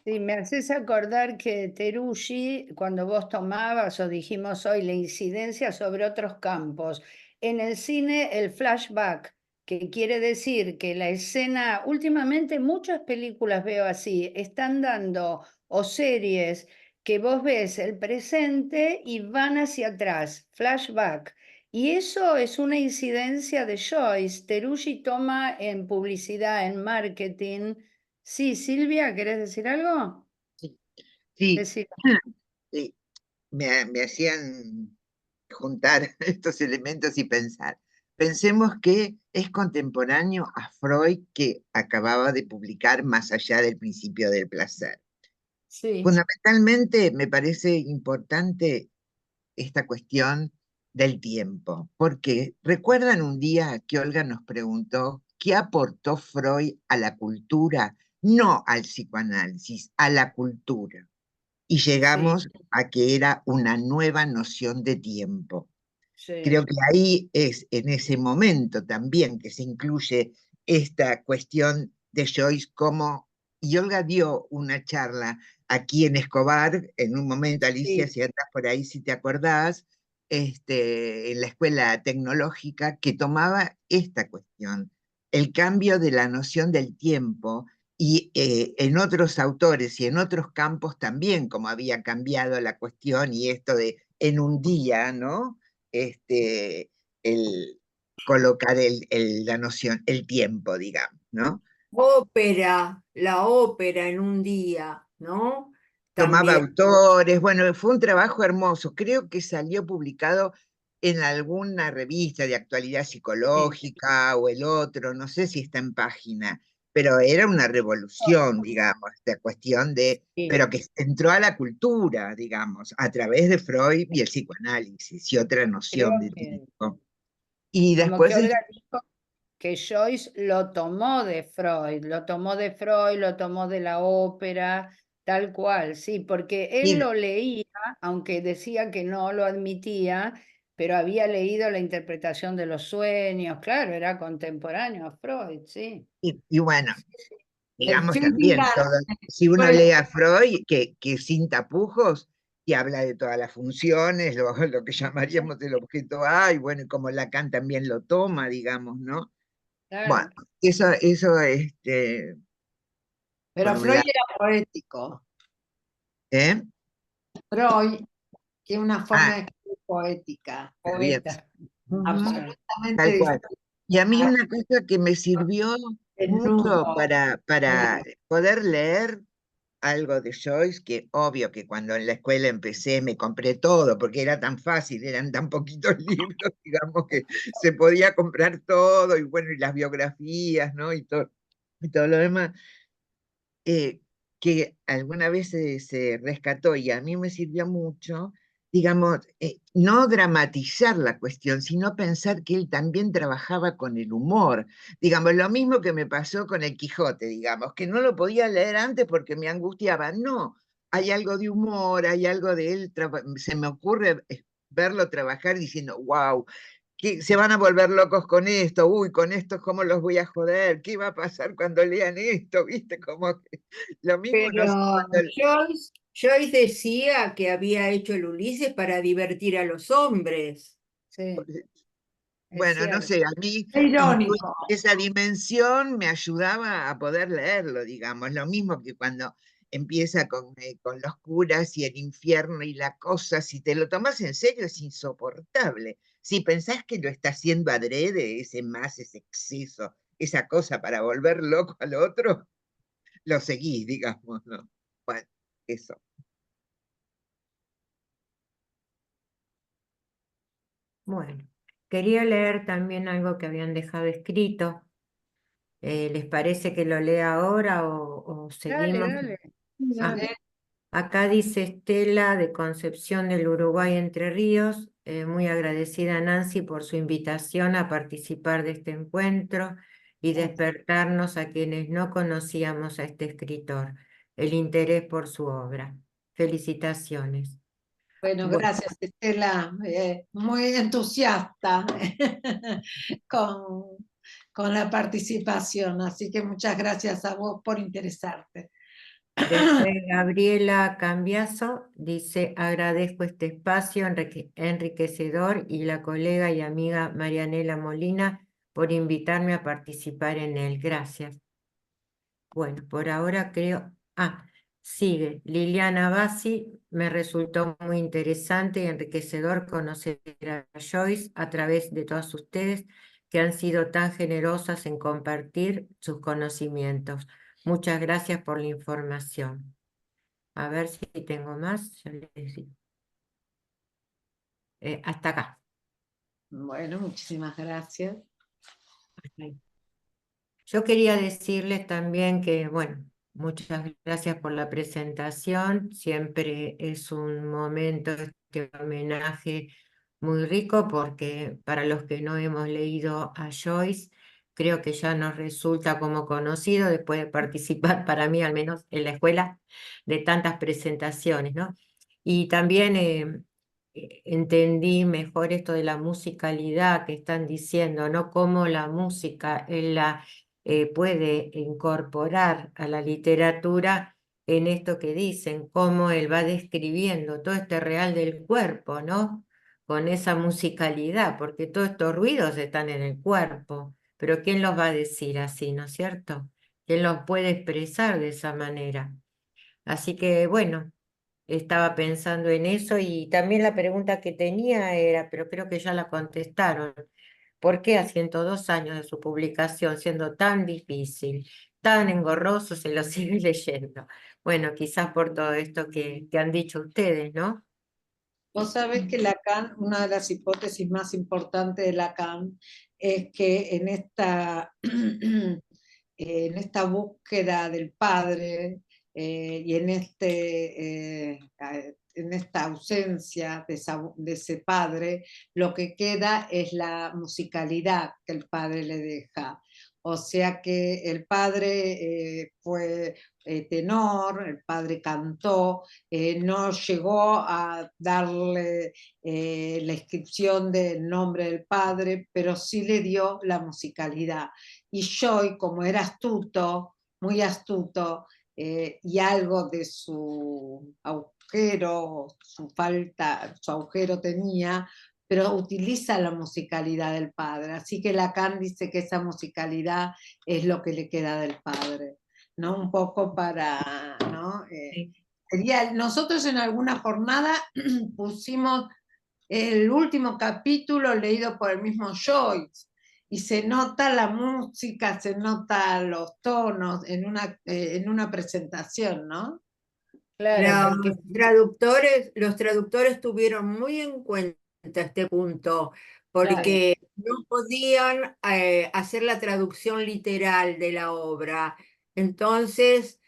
S2: Sí, me haces acordar que Teruggi, cuando vos tomabas o dijimos hoy la incidencia sobre otros campos, en el cine el flashback, que quiere decir que la escena, últimamente muchas películas veo así, están dando o series que vos ves el presente y van hacia atrás, flashback. Y eso es una incidencia de Joyce. Teruggi toma en publicidad, en marketing. Sí, Silvia, ¿querés decir algo?
S11: Sí,
S2: Decir,
S11: sí, me hacían juntar estos elementos y pensar. Pensemos que es contemporáneo a Freud, que acababa de publicar Más allá del principio del placer.
S2: sí,
S11: Fundamentalmente me parece importante esta cuestión del tiempo, porque recuerdan un día que Olga nos preguntó qué aportó Freud a la cultura, no al psicoanálisis, a la cultura. Y
S2: sí,
S11: llegamos a que era una nueva noción de tiempo.
S2: sí,
S11: Creo que ahí es en ese momento también que se incluye esta cuestión de Joyce como, y Olga dio una charla aquí en Escobar, en un momento, Alicia,
S2: sí,
S11: si andas por ahí, si te acordás, en la escuela tecnológica, que tomaba esta cuestión, el cambio de la noción del tiempo, y en otros autores y en otros campos también, como había cambiado la cuestión y esto de en un día, ¿no? este, el, colocar la noción, el tiempo, digamos, ¿no?
S1: La ópera en un día, ¿no?
S11: Tomaba
S1: También.
S11: autores, bueno, fue un trabajo hermoso, creo que salió publicado en alguna revista de actualidad psicológica o el otro, no sé si está en página, pero era una revolución, digamos, esta cuestión de, pero que entró a la cultura, digamos, a través de Freud y el psicoanálisis y otra
S2: Creo
S11: noción de
S2: que,
S11: tiempo. Y
S2: como que
S11: después,
S2: Olga dijo que Joyce lo tomó de Freud, lo tomó de la ópera, tal cual, sí, porque él
S11: y-
S2: lo leía, aunque decía que no lo admitía, pero había leído la interpretación de los sueños, claro, era contemporáneo a Freud, sí.
S11: y bueno,
S3: El
S11: digamos también,
S3: Finnegan
S11: si uno
S3: fue
S11: lee a Freud, que sin tapujos, y habla de todas las funciones, lo que llamaríamos el objeto A, y bueno, y como Lacan también lo toma, digamos, ¿no? Bueno,
S2: Claro.
S11: eso,
S3: pero
S11: por un
S3: Freud
S11: lado,
S3: era poético.
S11: ¿eh?
S3: Freud tiene una forma
S11: Ah,
S3: de escribir poética,
S11: está bien.
S2: Poeta.
S11: Ujú,
S3: absolutamente
S11: tal cual. Y a mí
S3: distinta
S11: una cosa que me sirvió
S3: del
S11: mucho
S3: nudo.
S11: para poder leer algo de Joyce, que obvio que cuando en la escuela empecé me compré todo, porque era tan fácil, eran tan poquitos libros, digamos, que se podía comprar todo, y bueno, y las biografías, ¿no? Y todo lo demás, que alguna vez se rescató y a mí me sirvió mucho, digamos, no dramatizar la cuestión, sino pensar que él también trabajaba con el humor. Digamos, lo mismo que me pasó con el Quijote, digamos, que no lo podía leer antes porque me angustiaba. No, hay algo de humor, hay algo de él, se me ocurre verlo trabajar diciendo, wow, que se van a volver locos con esto, uy, con esto, ¿cómo los voy a joder? ¿Qué va a pasar cuando lean esto? ¿Viste? Como que lo mismo, no sé,
S1: Pero Joyce decía que había hecho el Ulises para divertir a los hombres.
S2: Sí, es
S11: bueno, no
S2: cierto.
S11: sé, a mí
S3: Es irónico.
S11: esa dimensión me ayudaba a poder leerlo, digamos, lo mismo que cuando empieza con los curas y el infierno y la cosa, si te lo tomas en serio es insoportable. Si pensás que lo está haciendo adrede, ese exceso, esa cosa para volver loco al otro, lo seguís, digamos, ¿no? Bueno, eso.
S10: Bueno, quería leer también algo que habían dejado escrito. ¿Les parece que lo lea ahora o
S2: Dale,
S10: seguimos?
S2: dale.
S10: Ah,
S2: Dale.
S10: acá dice Estela de Concepción del Uruguay, Entre Ríos, muy agradecida a Nancy por su invitación a participar de este encuentro y despertarnos a quienes no conocíamos a este escritor, el interés por su obra. Felicitaciones.
S3: Bueno,
S10: Bueno,
S3: gracias, Estela. Muy entusiasta con, con la participación, así que muchas gracias a vos por interesarte.
S10: después Gabriela Cambiaso dice, agradezco este espacio enriquecedor y la colega y amiga Marianela Molina por invitarme a participar en él. Gracias. Bueno, por ahora creo... sigue. Liliana Bassi, me resultó muy interesante y enriquecedor conocer a Joyce a través de todas ustedes que han sido tan generosas en compartir sus conocimientos. Muchas gracias por la información. A ver si tengo más. Ya les digo. Hasta acá.
S3: Bueno, muchísimas gracias.
S10: Hasta ahí. Yo quería decirles también que, bueno, muchas gracias por la presentación. Siempre es un momento, este homenaje muy rico porque para los que no hemos leído a Joyce, creo que ya nos resulta como conocido después de participar, para mí al menos, en la escuela de tantas presentaciones, ¿no? Y también entendí mejor esto de la musicalidad que están diciendo, ¿no? Cómo la música en la puede incorporar a la literatura en esto que dicen, cómo él va describiendo todo este real del cuerpo, ¿no? Con esa musicalidad, porque todos estos ruidos están en el cuerpo, pero ¿quién los va a decir así, no es cierto? ¿Quién los puede expresar de esa manera? Así que, bueno, estaba pensando en eso y también la pregunta que tenía era, pero creo que ya la contestaron, ¿Por qué a 102 años de su publicación, siendo tan difícil, tan engorroso, se lo sigue leyendo? Bueno, quizás por todo esto que han dicho ustedes, ¿no?
S3: Vos sabés que Lacan, una de las hipótesis más importantes de Lacan, es que en esta búsqueda del padre y en esta ausencia de ese padre, lo que queda es la musicalidad que el padre le deja. O sea que el padre fue tenor, el padre cantó, no llegó a darle la inscripción del nombre del padre, pero sí le dio la musicalidad. Y Joy, como era astuto, muy astuto, y algo de su agujero, su agujero tenía, pero utiliza la musicalidad del padre. Así que Lacan dice que esa musicalidad es lo que le queda del padre, ¿no? Un poco para, ¿no? Nosotros en alguna jornada pusimos el último capítulo leído por el mismo Joyce, y se nota la música, se nota los tonos en una presentación, ¿no?
S2: Claro, porque
S1: Los traductores tuvieron muy en cuenta este punto,
S2: claro,
S1: porque no podían hacer la traducción literal de la obra. Entonces,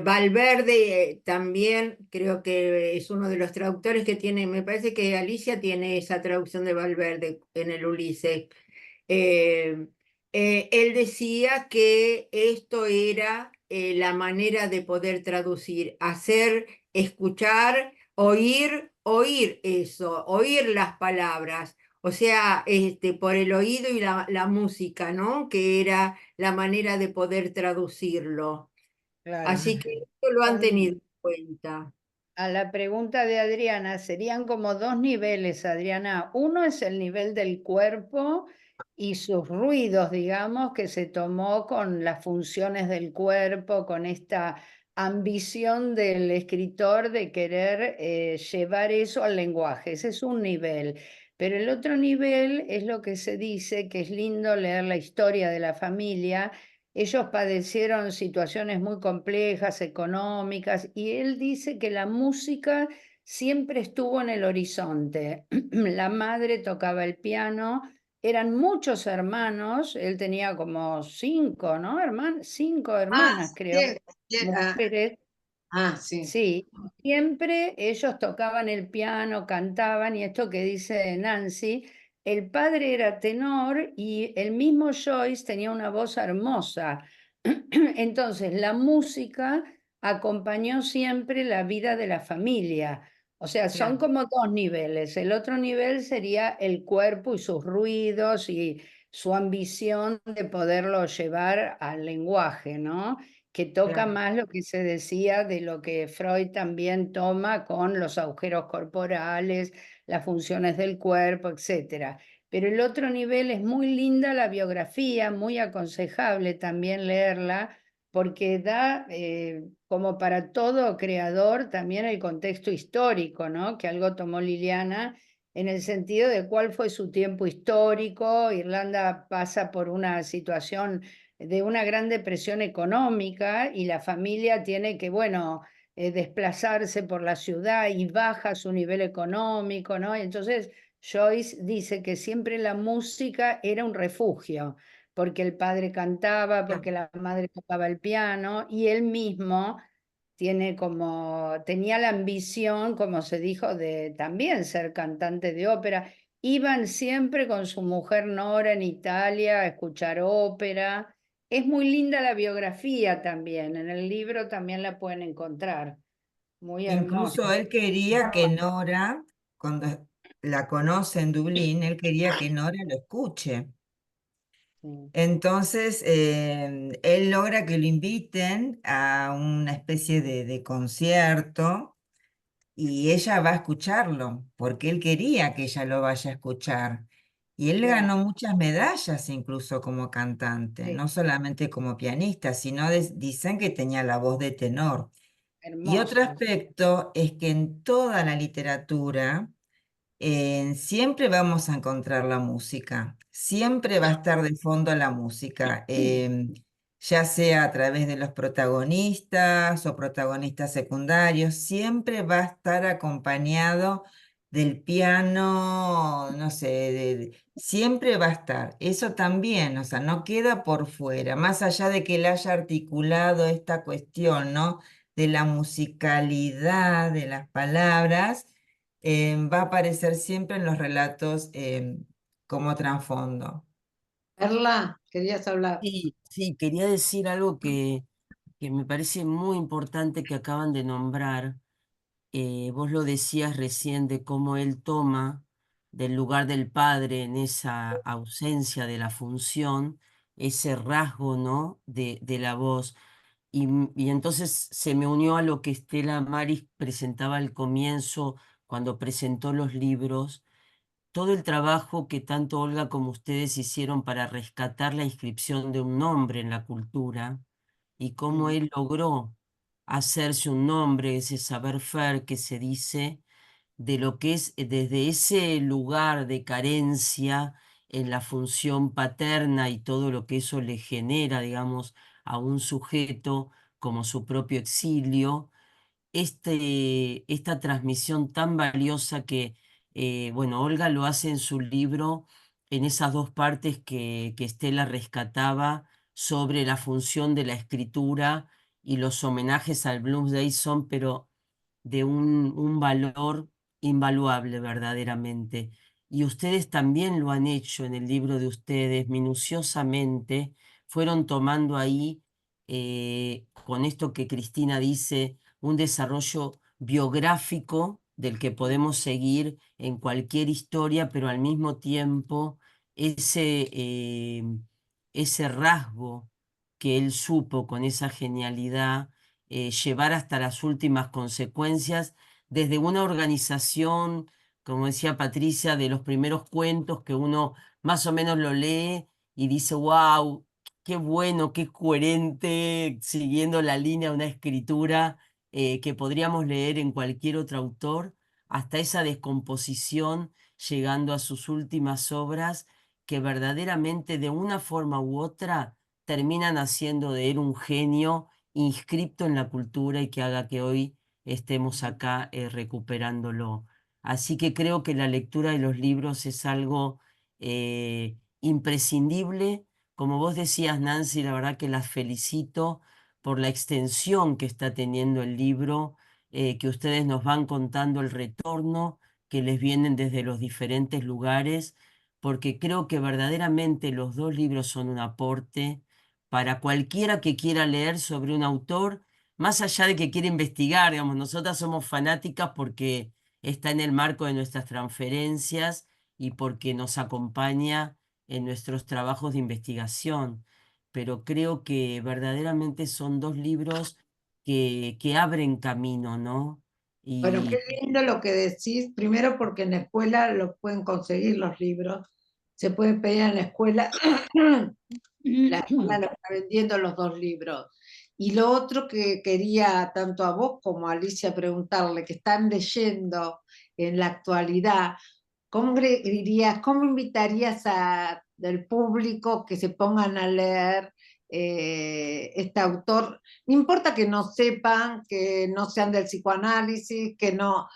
S1: Valverde también creo que es uno de los traductores que tiene, me parece que Alicia tiene esa traducción de Valverde en el Ulises. Eh, Él decía que esto era la manera de poder traducir, hacer, escuchar, oír eso, oír las palabras, o sea, por el oído y la música, ¿no? Que era la manera de poder traducirlo.
S2: claro.
S1: Así que esto lo han tenido en cuenta.
S2: A la pregunta de Adriana, serían como dos niveles, Adriana. Uno es el nivel del cuerpo y sus ruidos, digamos, que se tomó con las funciones del cuerpo, con esta ambición del escritor de querer llevar eso al lenguaje. Ese es un nivel. Pero el otro nivel es lo que se dice, que es lindo leer la historia de la familia. Ellos padecieron situaciones muy complejas, económicas, y él dice que la música siempre estuvo en el horizonte. La madre tocaba el piano, eran muchos hermanos, él tenía como 5, ¿no? 5 hermanas, creo, mujeres.
S3: Sí.
S2: Sí, siempre ellos tocaban el piano, cantaban, y esto que dice Nancy, el padre era tenor y el mismo Joyce tenía una voz hermosa. Entonces, la música acompañó siempre la vida de la familia. O sea, son
S10: Claro.
S2: como dos niveles. El otro nivel sería el cuerpo y sus ruidos y su ambición de poderlo llevar al lenguaje, ¿no? Que toca
S10: Claro.
S2: más lo que se decía de lo que Freud también toma con los agujeros corporales, las funciones del cuerpo, etc. Pero el otro nivel es muy linda la biografía, muy aconsejable también leerla, porque da, como para todo creador, también el contexto histórico, ¿no? Que algo tomó Liliana en el sentido de cuál fue su tiempo histórico. Irlanda pasa por una situación de una gran depresión económica y la familia tiene que, bueno, desplazarse por la ciudad y baja su nivel económico, ¿no? Entonces Joyce dice que siempre la música era un refugio, porque el padre cantaba, porque la madre tocaba el piano, y él mismo tenía la ambición, como se dijo, de también ser cantante de ópera. Iban siempre con su mujer Nora en Italia a escuchar ópera. Es muy linda la biografía también, en el libro también la pueden encontrar. Muy hermosa.
S8: Incluso él quería que Nora, cuando la conoce en Dublín, él quería que Nora lo escuche.
S2: Sí.
S8: Entonces, él logra que lo inviten a una especie de concierto y ella va a escucharlo, porque él quería que ella lo vaya a escuchar. Y él
S2: Claro.
S8: ganó muchas medallas incluso como cantante,
S2: Sí.
S8: no solamente como pianista, sino dicen que tenía la voz de tenor. Y otro
S2: Hermoso.
S8: aspecto es que en toda la literatura, siempre vamos a encontrar la música, siempre va a estar de fondo la música, ya sea a través de los protagonistas o protagonistas secundarios, siempre va a estar acompañado del piano, no sé, siempre va a estar. Eso también, o sea, no queda por fuera, más allá de que él haya articulado esta cuestión, ¿no? De la musicalidad de las palabras, va a aparecer siempre en los relatos como trasfondo.
S3: Perla, querías hablar.
S5: Sí, sí, quería decir algo que me parece muy importante que acaban de nombrar. Vos lo decías recién de cómo él toma del lugar del padre en esa ausencia de la función, ese rasgo, ¿no? de la voz. Y entonces se me unió a lo que Estela Maris presentaba al comienzo, cuando presentó los libros, todo el trabajo que tanto Olga como ustedes hicieron para rescatar la inscripción de un nombre en la cultura y cómo él logró hacerse un nombre, ese saber faire que se dice, de lo que es desde ese lugar de carencia en la función paterna y todo lo que eso le genera, digamos, a un sujeto como su propio exilio, esta transmisión tan valiosa que, bueno, Olga lo hace en su libro, en esas dos partes que Estela rescataba sobre la función de la escritura y los homenajes al Bloomsday son, pero de un valor invaluable verdaderamente. Y ustedes también lo han hecho en el libro de ustedes, minuciosamente, fueron tomando ahí, con esto que Cristina dice, un desarrollo biográfico del que podemos seguir en cualquier historia, pero al mismo tiempo ese rasgo que él supo con esa genialidad llevar hasta las últimas consecuencias desde una organización, como decía Patricia, de los primeros cuentos que uno más o menos lo lee y dice, wow, qué bueno, qué coherente, siguiendo la línea de una escritura que podríamos leer en cualquier otro autor, hasta esa descomposición llegando a sus últimas obras que verdaderamente de una forma u otra terminan haciendo de él un genio inscripto en la cultura y que haga que hoy estemos acá recuperándolo. Así que creo que la lectura de los libros es algo imprescindible. Como vos decías, Nancy, la verdad que las felicito por la extensión que está teniendo el libro, que ustedes nos van contando el retorno que les vienen desde los diferentes lugares, porque creo que verdaderamente los dos libros son un aporte para cualquiera que quiera leer sobre un autor, más allá de que quiera investigar, digamos, nosotras somos fanáticas porque está en el marco de nuestras transferencias y porque nos acompaña en nuestros trabajos de investigación, pero creo que verdaderamente son dos libros que abren camino, ¿no?
S3: Bueno, qué
S5: Y
S3: lindo lo que decís, primero porque en la escuela lo pueden conseguir los libros, se pueden pedir en la escuela, la escuela lo está vendiendo los dos libros. Y lo otro que quería tanto a vos como a Alicia preguntarle, que están leyendo en la actualidad, ¿cómo dirías, cómo invitarías del público que se pongan a leer este autor? No importa que no sepan, que no sean del psicoanálisis, que no,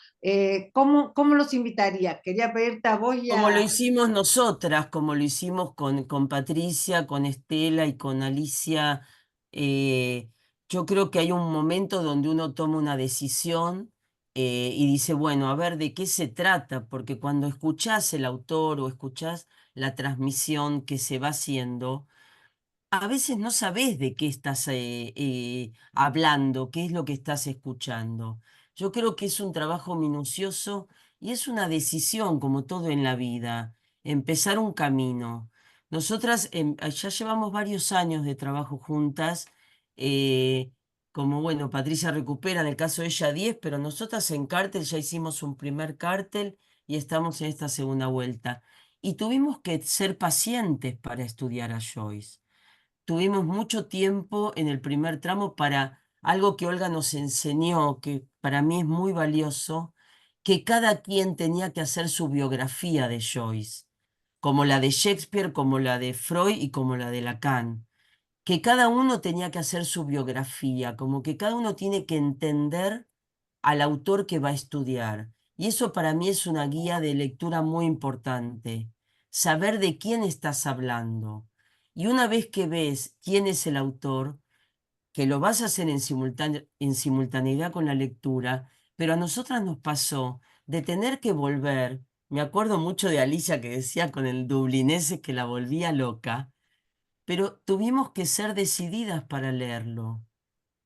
S3: ¿cómo los invitarías? Quería pedirte a vos y
S5: como lo
S3: a...
S5: hicimos nosotras, como lo hicimos con Patricia, con Estela y con Alicia, eh, yo creo que hay un momento donde uno toma una decisión y dice, bueno, a ver, ¿de qué se trata? Porque cuando escuchás el autor o escuchás la transmisión que se va haciendo, a veces no sabes de qué estás hablando, qué es lo que estás escuchando. Yo creo que es un trabajo minucioso y es una decisión, como todo en la vida, empezar un camino. Nosotras ya llevamos varios años de trabajo juntas, eh, como bueno, Patricia recupera en el caso de ella 10, pero nosotras en Cártel ya hicimos un primer cártel y estamos en esta segunda vuelta. Y tuvimos que ser pacientes para estudiar a Joyce. Tuvimos mucho tiempo en el primer tramo para algo que Olga nos enseñó, que para mí es muy valioso, que cada quien tenía que hacer su biografía de Joyce, como la de Shakespeare, como la de Freud y como la de Lacan, que cada uno tenía que hacer su biografía, como que cada uno tiene que entender al autor que va a estudiar. Y eso para mí es una guía de lectura muy importante, saber de quién estás hablando. Y una vez que ves quién es el autor, que lo vas a hacer en simultaneidad con la lectura, pero a nosotras nos pasó de tener que volver. Me acuerdo mucho de Alicia que decía con el dublinese que la volvía loca, pero tuvimos que ser decididas para leerlo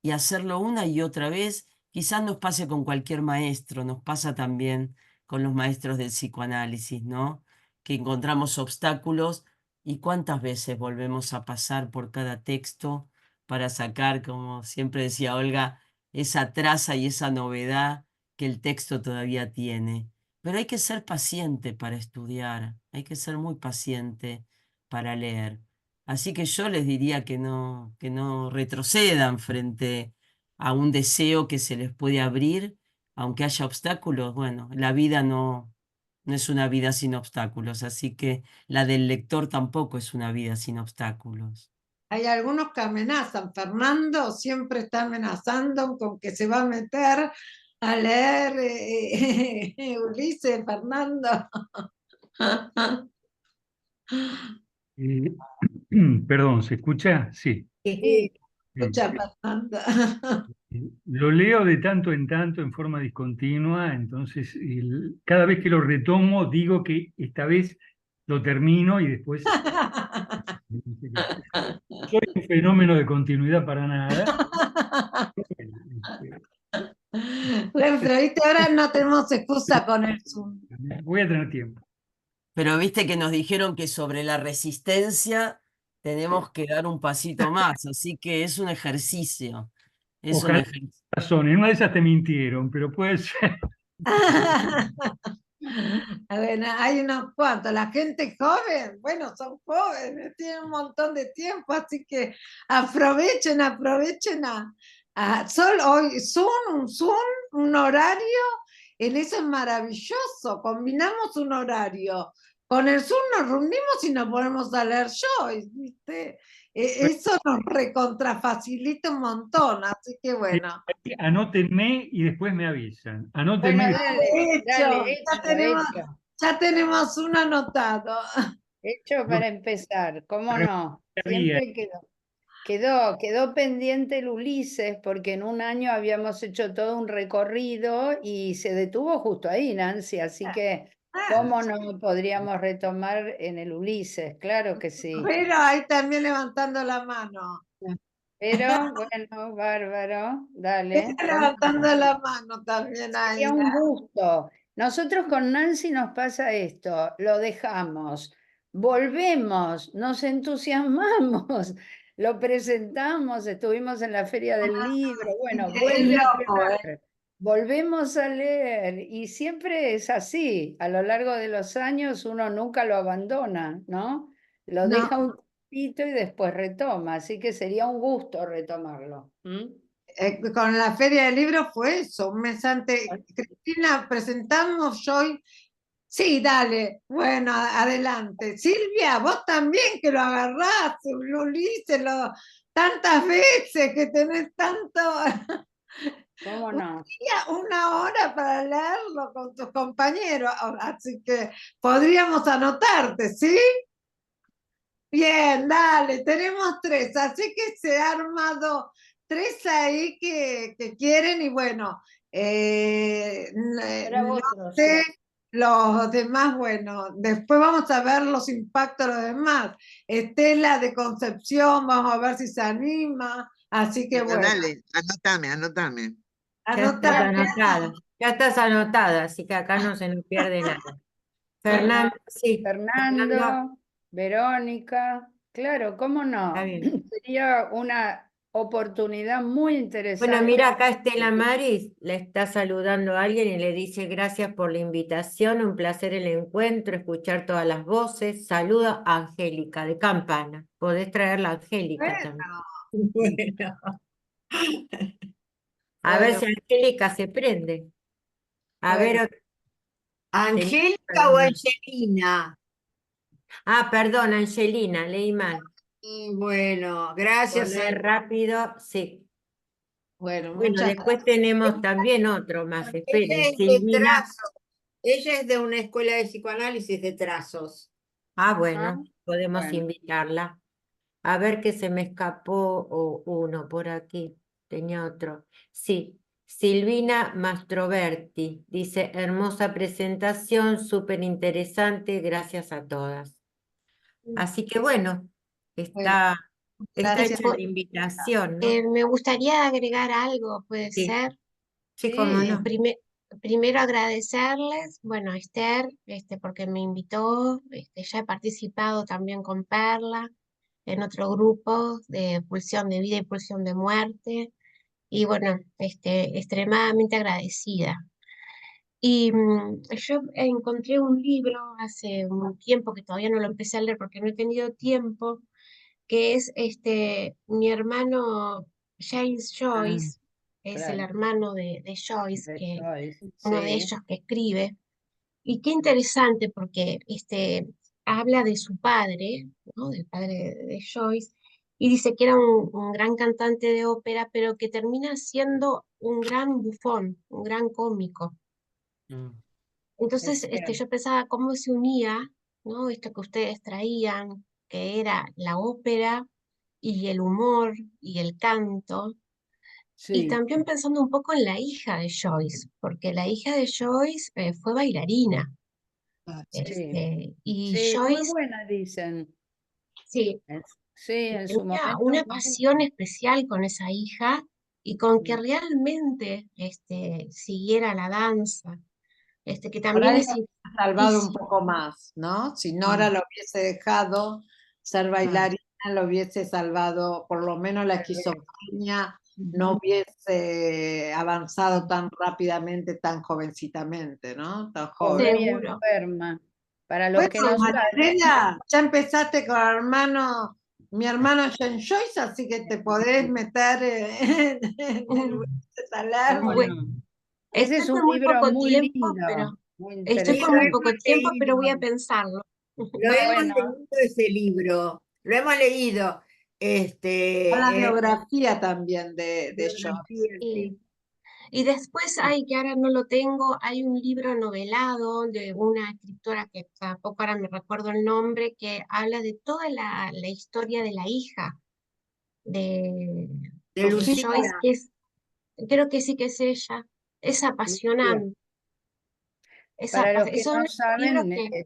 S5: y hacerlo una y otra vez. Quizás nos pase con cualquier maestro, nos pasa también con los maestros del psicoanálisis, ¿no? Que encontramos obstáculos y cuántas veces volvemos a pasar por cada texto para sacar, como siempre decía Olga, esa traza y esa novedad que el texto todavía tiene. Pero hay que ser paciente para estudiar, hay que ser muy paciente para leer. Así que yo les diría que no retrocedan frente a un deseo que se les puede abrir, aunque haya obstáculos. Bueno, la vida no es una vida sin obstáculos, así que la del lector tampoco es una vida sin obstáculos.
S3: Hay algunos que amenazan. Fernando siempre está amenazando con que se va a meter a leer Ulises, Fernando.
S12: Eh, Perdón, ¿se escucha? Sí.
S3: Sí,
S12: Bien.
S3: escucha, Fernando.
S12: Lo leo de tanto en forma discontinua, entonces cada vez que lo retomo digo que esta vez lo termino y después soy un fenómeno de continuidad para nada.
S3: Bueno, pero viste, ahora no tenemos excusa con el Zoom.
S12: Voy a tener tiempo.
S5: Pero viste que nos dijeron que sobre la resistencia tenemos que dar un pasito más, así que es un ejercicio. Es un
S12: Ojalá
S5: ejercicio.
S12: tengas razón, en una de esas te mintieron, pero puede ser.
S3: Bueno, hay unos cuantos. La gente joven, bueno, son jóvenes, tienen un montón de tiempo, así que aprovechen, aprovechen hoy Zoom, un horario, en eso es maravilloso. Combinamos un horario. Con el Zoom nos reunimos y nos ponemos a leer Joyce, ¿viste? Eso nos recontrafacilita un montón, así que bueno.
S12: Anótenme y después me avisan.
S2: Bueno,
S12: Anótenme.
S3: Ya tenemos uno anotado.
S2: Hecho para empezar, ¿cómo no?
S12: Bien.
S2: Siempre quedó pendiente el Ulises porque en un año habíamos hecho todo un recorrido y se detuvo justo ahí, Nancy, así que ¿cómo no podríamos retomar en el Ulises? Claro que sí.
S3: Pero ahí también levantando la mano.
S2: Pero bueno, bárbaro, dale.
S3: Levantando la mano también ahí.
S2: Sería un gusto. Nosotros con Nancy nos pasa esto, lo dejamos, volvemos, nos entusiasmamos, lo presentamos, estuvimos en la Feria del Libro, bueno, vuelve a quedar, volvemos a leer y siempre es así, a lo largo de los años uno nunca lo abandona, ¿no? Lo
S3: No.
S2: deja un poquito y después retoma, así que sería un gusto retomarlo.
S3: Con la Feria del Libro fue eso, un mes antes. Cristina, presentamos Joy. Sí, dale, bueno, adelante. Silvia, vos también que lo agarraste, Ulises, tantas veces que tenés tanto.
S2: ¿Cómo no?
S3: Una hora para leerlo con tus compañeros, así que podríamos anotarte, ¿sí? Bien, dale, tenemos 3, así que se ha armado 3 ahí que quieren y bueno, no sé los demás, bueno, después vamos a ver los impactos de los demás. Estela de Concepción, vamos a ver si se anima, así que
S11: Pero
S3: bueno.
S11: dale, anótame.
S10: Ya estás anotada, así que acá no se nos pierde nada. Fernando, sí.
S2: Fernando, Verónica, claro, ¿cómo no? Sería una oportunidad muy interesante.
S10: Bueno, mira, acá Estela Maris le está saludando a alguien y le dice gracias por la invitación, un placer el encuentro, escuchar todas las voces. Saluda a Angélica de Campana. Podés traerla a Angélica también. Bueno. A ver si Angélica se prende. A ver,
S1: ¿Angélica o
S10: perdón.
S1: Angelina?
S10: Ah, perdón, Angelina, leí mal.
S1: Bueno,
S10: Por
S1: gracias,
S10: leer rápido, sí.
S3: Bueno,
S10: Bueno,
S3: muchas
S10: después tenemos también otro más,
S1: Ella
S10: espere,
S1: es de
S10: Silvina.
S1: trazos. Ella es de una escuela de psicoanálisis de trazos.
S10: Ah,
S2: Ah,
S10: bueno, podemos
S2: bueno.
S10: invitarla. A ver que se me escapó uno por aquí. Tenía otro. Sí, Silvina Mastroberti. Dice, hermosa presentación, súper interesante, gracias a todas. Así que bueno, está
S3: gracias.
S10: hecha la invitación, ¿no?
S4: Me gustaría agregar algo, puede
S10: Sí,
S4: ser.
S10: sí, cómo
S2: Sí,
S10: no.
S4: Primero agradecerles, bueno, a Esther, porque me invitó, ya he participado también con Perla en otro grupo de pulsión de vida y pulsión de muerte, y bueno, extremadamente agradecida. Y yo encontré un libro hace un tiempo que todavía no lo empecé a leer porque no he tenido tiempo, que es mi hermano James Joyce, es el
S2: claro.
S4: hermano de Joyce,
S2: De
S4: que
S2: Joyce,
S4: uno de
S2: sí.
S4: ellos que escribe. Y qué interesante porque habla de su padre, ¿no? Del padre de Joyce, y dice que era un gran cantante de ópera, pero que termina siendo un gran bufón, un gran cómico.
S5: Mm.
S4: Entonces,
S2: Es cierto.
S4: yo pensaba cómo se unía, ¿no? Esto que ustedes traían, que era la ópera y el humor y el canto. Y
S2: Sí,
S4: también pensando un poco en la hija de Joyce, porque la hija de Joyce fue bailarina.
S2: sí.
S4: Y
S2: Sí, muy
S4: Joyce,
S2: buena, dicen.
S4: sí,
S2: Sí, en su
S4: tenía
S2: momento
S4: una
S2: muy
S4: pasión especial con esa hija y con que realmente siguiera la danza, que
S3: Por
S4: también
S3: ahí
S4: es
S3: lo hubiese salvado un
S4: importantísimo.
S3: poco más, ¿no? Si Nora lo hubiese dejado ser bailarina, lo hubiese salvado, por lo menos la esquizofrenia no hubiese avanzado tan rápidamente, tan jovencitamente, ¿no? Tan joven.
S2: muy
S4: Seguro.
S2: enferma. Para los
S3: Bueno,
S2: que no saben,
S3: Marianela, ya empezaste con mi hermano Jen Joyce, así que te podés meter en el Ulises Alermo.
S4: Bueno,
S2: bueno, ese
S4: estoy
S2: es un
S4: con muy
S2: libro
S4: poco
S2: muy
S4: tiempo, pero
S2: lindo, muy
S1: Sí,
S4: estoy con
S1: lo
S4: muy
S2: interesante.
S1: hemos
S4: poco tiempo, pero voy a
S1: leído.
S4: pensarlo.
S1: Lo hemos
S2: Bueno,
S1: leído ese libro. Lo hemos leído.
S3: La biografía también de Joyce.
S1: Biografía, sí.
S4: Y después hay, que ahora no lo tengo, hay un libro novelado de una escritora que tampoco ahora me recuerdo el nombre, que habla de toda la historia de la hija de,
S1: De
S4: de Joyce,
S1: Lucía.
S4: que creo que sí que es ella. Es
S1: Lucía.
S4: apasionante.
S2: para los que
S4: Son
S2: no
S4: esos libros
S2: saben,
S4: que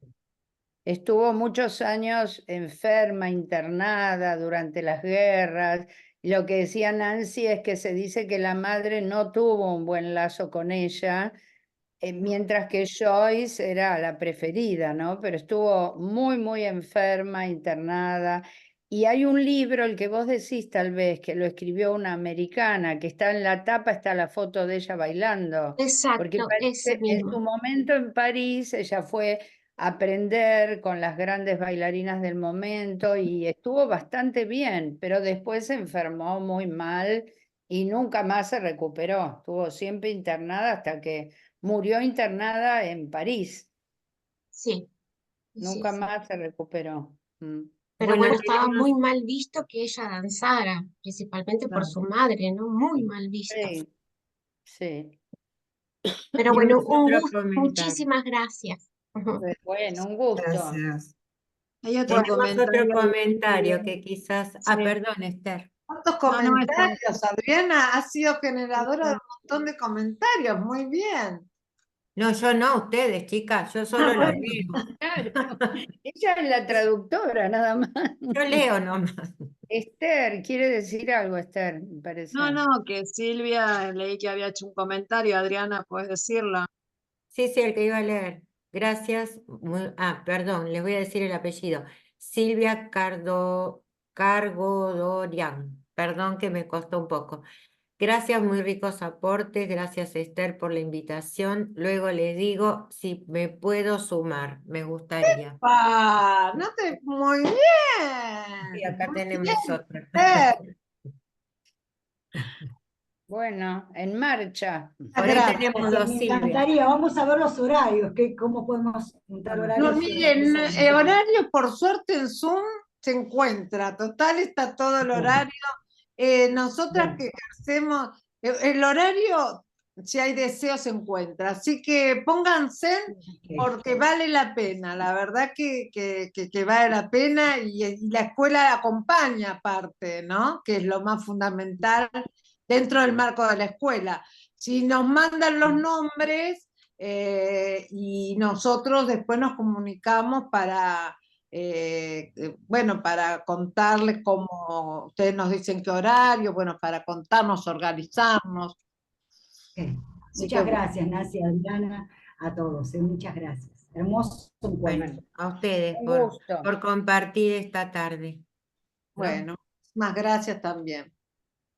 S2: estuvo muchos años enferma, internada durante las guerras. Y lo que decía Nancy es que se dice que la madre no tuvo un buen lazo con ella, mientras que Joyce era la preferida, ¿no? Pero estuvo muy, muy enferma, internada. Y hay un libro, el que vos decís tal vez, que lo escribió una americana, que está en la tapa, está la foto de ella bailando. Porque
S4: exacto, ese
S2: parece, en su
S4: mismo.
S2: momento en París, ella fue a aprender con las grandes bailarinas del momento y estuvo bastante bien, pero después se enfermó muy mal y nunca más se recuperó. Estuvo siempre internada hasta que murió internada en París.
S4: Sí, sí,
S2: Nunca
S4: sí.
S2: más se recuperó.
S4: Pero
S10: Bueno,
S4: bueno, estaba
S10: tenemos...
S4: muy mal visto que ella danzara, principalmente por su madre, ¿no? Muy mal visto.
S2: Sí, sí.
S4: Pero bueno,
S10: Tenemos
S4: un
S10: otro
S4: gusto,
S10: comentario.
S4: muchísimas gracias.
S2: Bueno, un gusto.
S3: Gracias. Hay otro
S10: Tenemos otro
S3: comentario.
S10: comentario que quizás... Ah,
S3: Sí.
S10: perdón, Esther.
S3: ¿Cuántos
S7: No, no,
S3: comentarios? Adriana ha sido generadora de un montón de comentarios. Muy bien.
S10: No, yo no, ustedes, chicas, yo solo los leo.
S2: Claro, ella es la traductora, nada más.
S10: Yo leo nomás.
S2: Esther, ¿quiere decir algo, Esther? Me parece.
S7: no, que Silvia leí que había hecho un comentario. Adriana, ¿puedes decirlo?
S10: Sí, sí, el que iba a leer. Gracias. Perdón, les voy a decir el apellido. Silvia Cargodorian. Perdón que me costó un poco. Gracias, muy ricos aportes. Gracias, Esther, por la invitación. Luego les digo si me puedo sumar. Me gustaría.
S3: Muy
S10: Y
S3: bien.
S10: acá
S3: Muy
S10: tenemos
S3: bien,
S10: otra.
S3: Esther.
S2: Bueno, en marcha.
S10: Por ahí
S3: Gracias.
S10: tenemos
S13: Gracias,
S10: dos
S13: me
S10: Silvias.
S13: encantaría. Vamos a ver los horarios, cómo podemos juntar
S3: No,
S13: horarios y
S3: miren,
S13: organizarnos.
S3: el horario por suerte en Zoom se encuentra, total está todo el horario. Nosotras
S13: Bien.
S3: que hacemos, el horario, si hay deseo, se encuentra. Así que pónganse porque vale la pena, la verdad que vale la pena y la escuela acompaña aparte, ¿no? Que es lo más fundamental dentro del marco de la escuela. Si nos mandan los nombres y nosotros después nos comunicamos para, bueno, para contarles cómo ustedes nos dicen qué horario, bueno, para contarnos, organizarnos.
S13: Muchas
S3: que,
S13: gracias, Nancy, Adriana, a todos. Muchas gracias. Hermoso encuentro.
S10: Bueno, a ustedes
S2: Un
S10: por
S2: gusto.
S10: compartir esta tarde. ¿no?
S3: Bueno, más gracias también.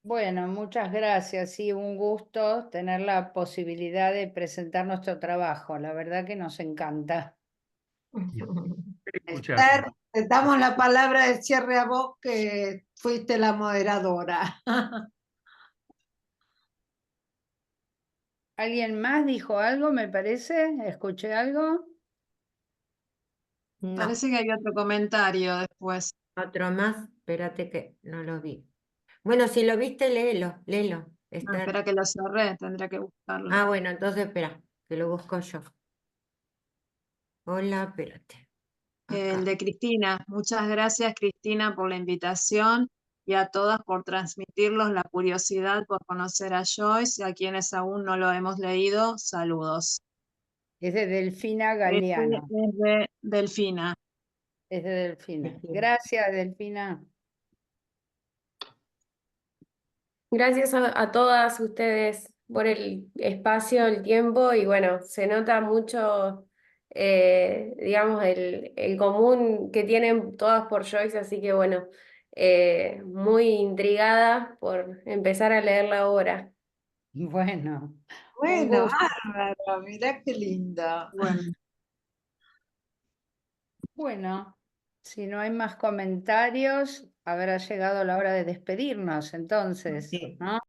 S2: Bueno, muchas gracias. Sí, un gusto tener la posibilidad de presentar nuestro trabajo. La verdad que nos encanta.
S12: Escuchar.
S3: Esther, te damos la palabra de cierre a vos, que fuiste la moderadora.
S2: ¿Alguien más dijo algo, me parece? ¿Escuché algo?
S10: No,
S7: Parece que hay otro comentario después.
S10: otro más, espérate que no lo vi. Bueno, si lo viste, léelo, léelo.
S7: Ah,
S10: Esther.
S7: espera que lo cerré, tendría que buscarlo.
S10: Ah, bueno, entonces espera, que lo busco yo. Hola, espérate.
S7: El
S10: Acá.
S7: de Cristina. Muchas gracias, Cristina, por la invitación y a todas por transmitirnos la curiosidad por conocer a Joyce y a quienes aún no lo hemos leído. Saludos.
S2: Es de Delfina
S7: Este
S2: Galeano.
S7: es de Delfina.
S2: Es de Delfina.
S10: Delfina.
S2: Gracias, Delfina.
S14: Gracias a todas ustedes por el espacio, el tiempo y bueno, se nota mucho, digamos, el común que tienen todas por Joyce, así que bueno, muy intrigada por empezar a leer la obra.
S2: Bueno, un
S3: Bueno,
S2: gusto.
S3: bárbaro, mirá qué linda.
S7: Bueno.
S2: Bueno, si no hay más comentarios, habrá llegado la hora de despedirnos entonces,
S10: Sí.
S2: ¿no?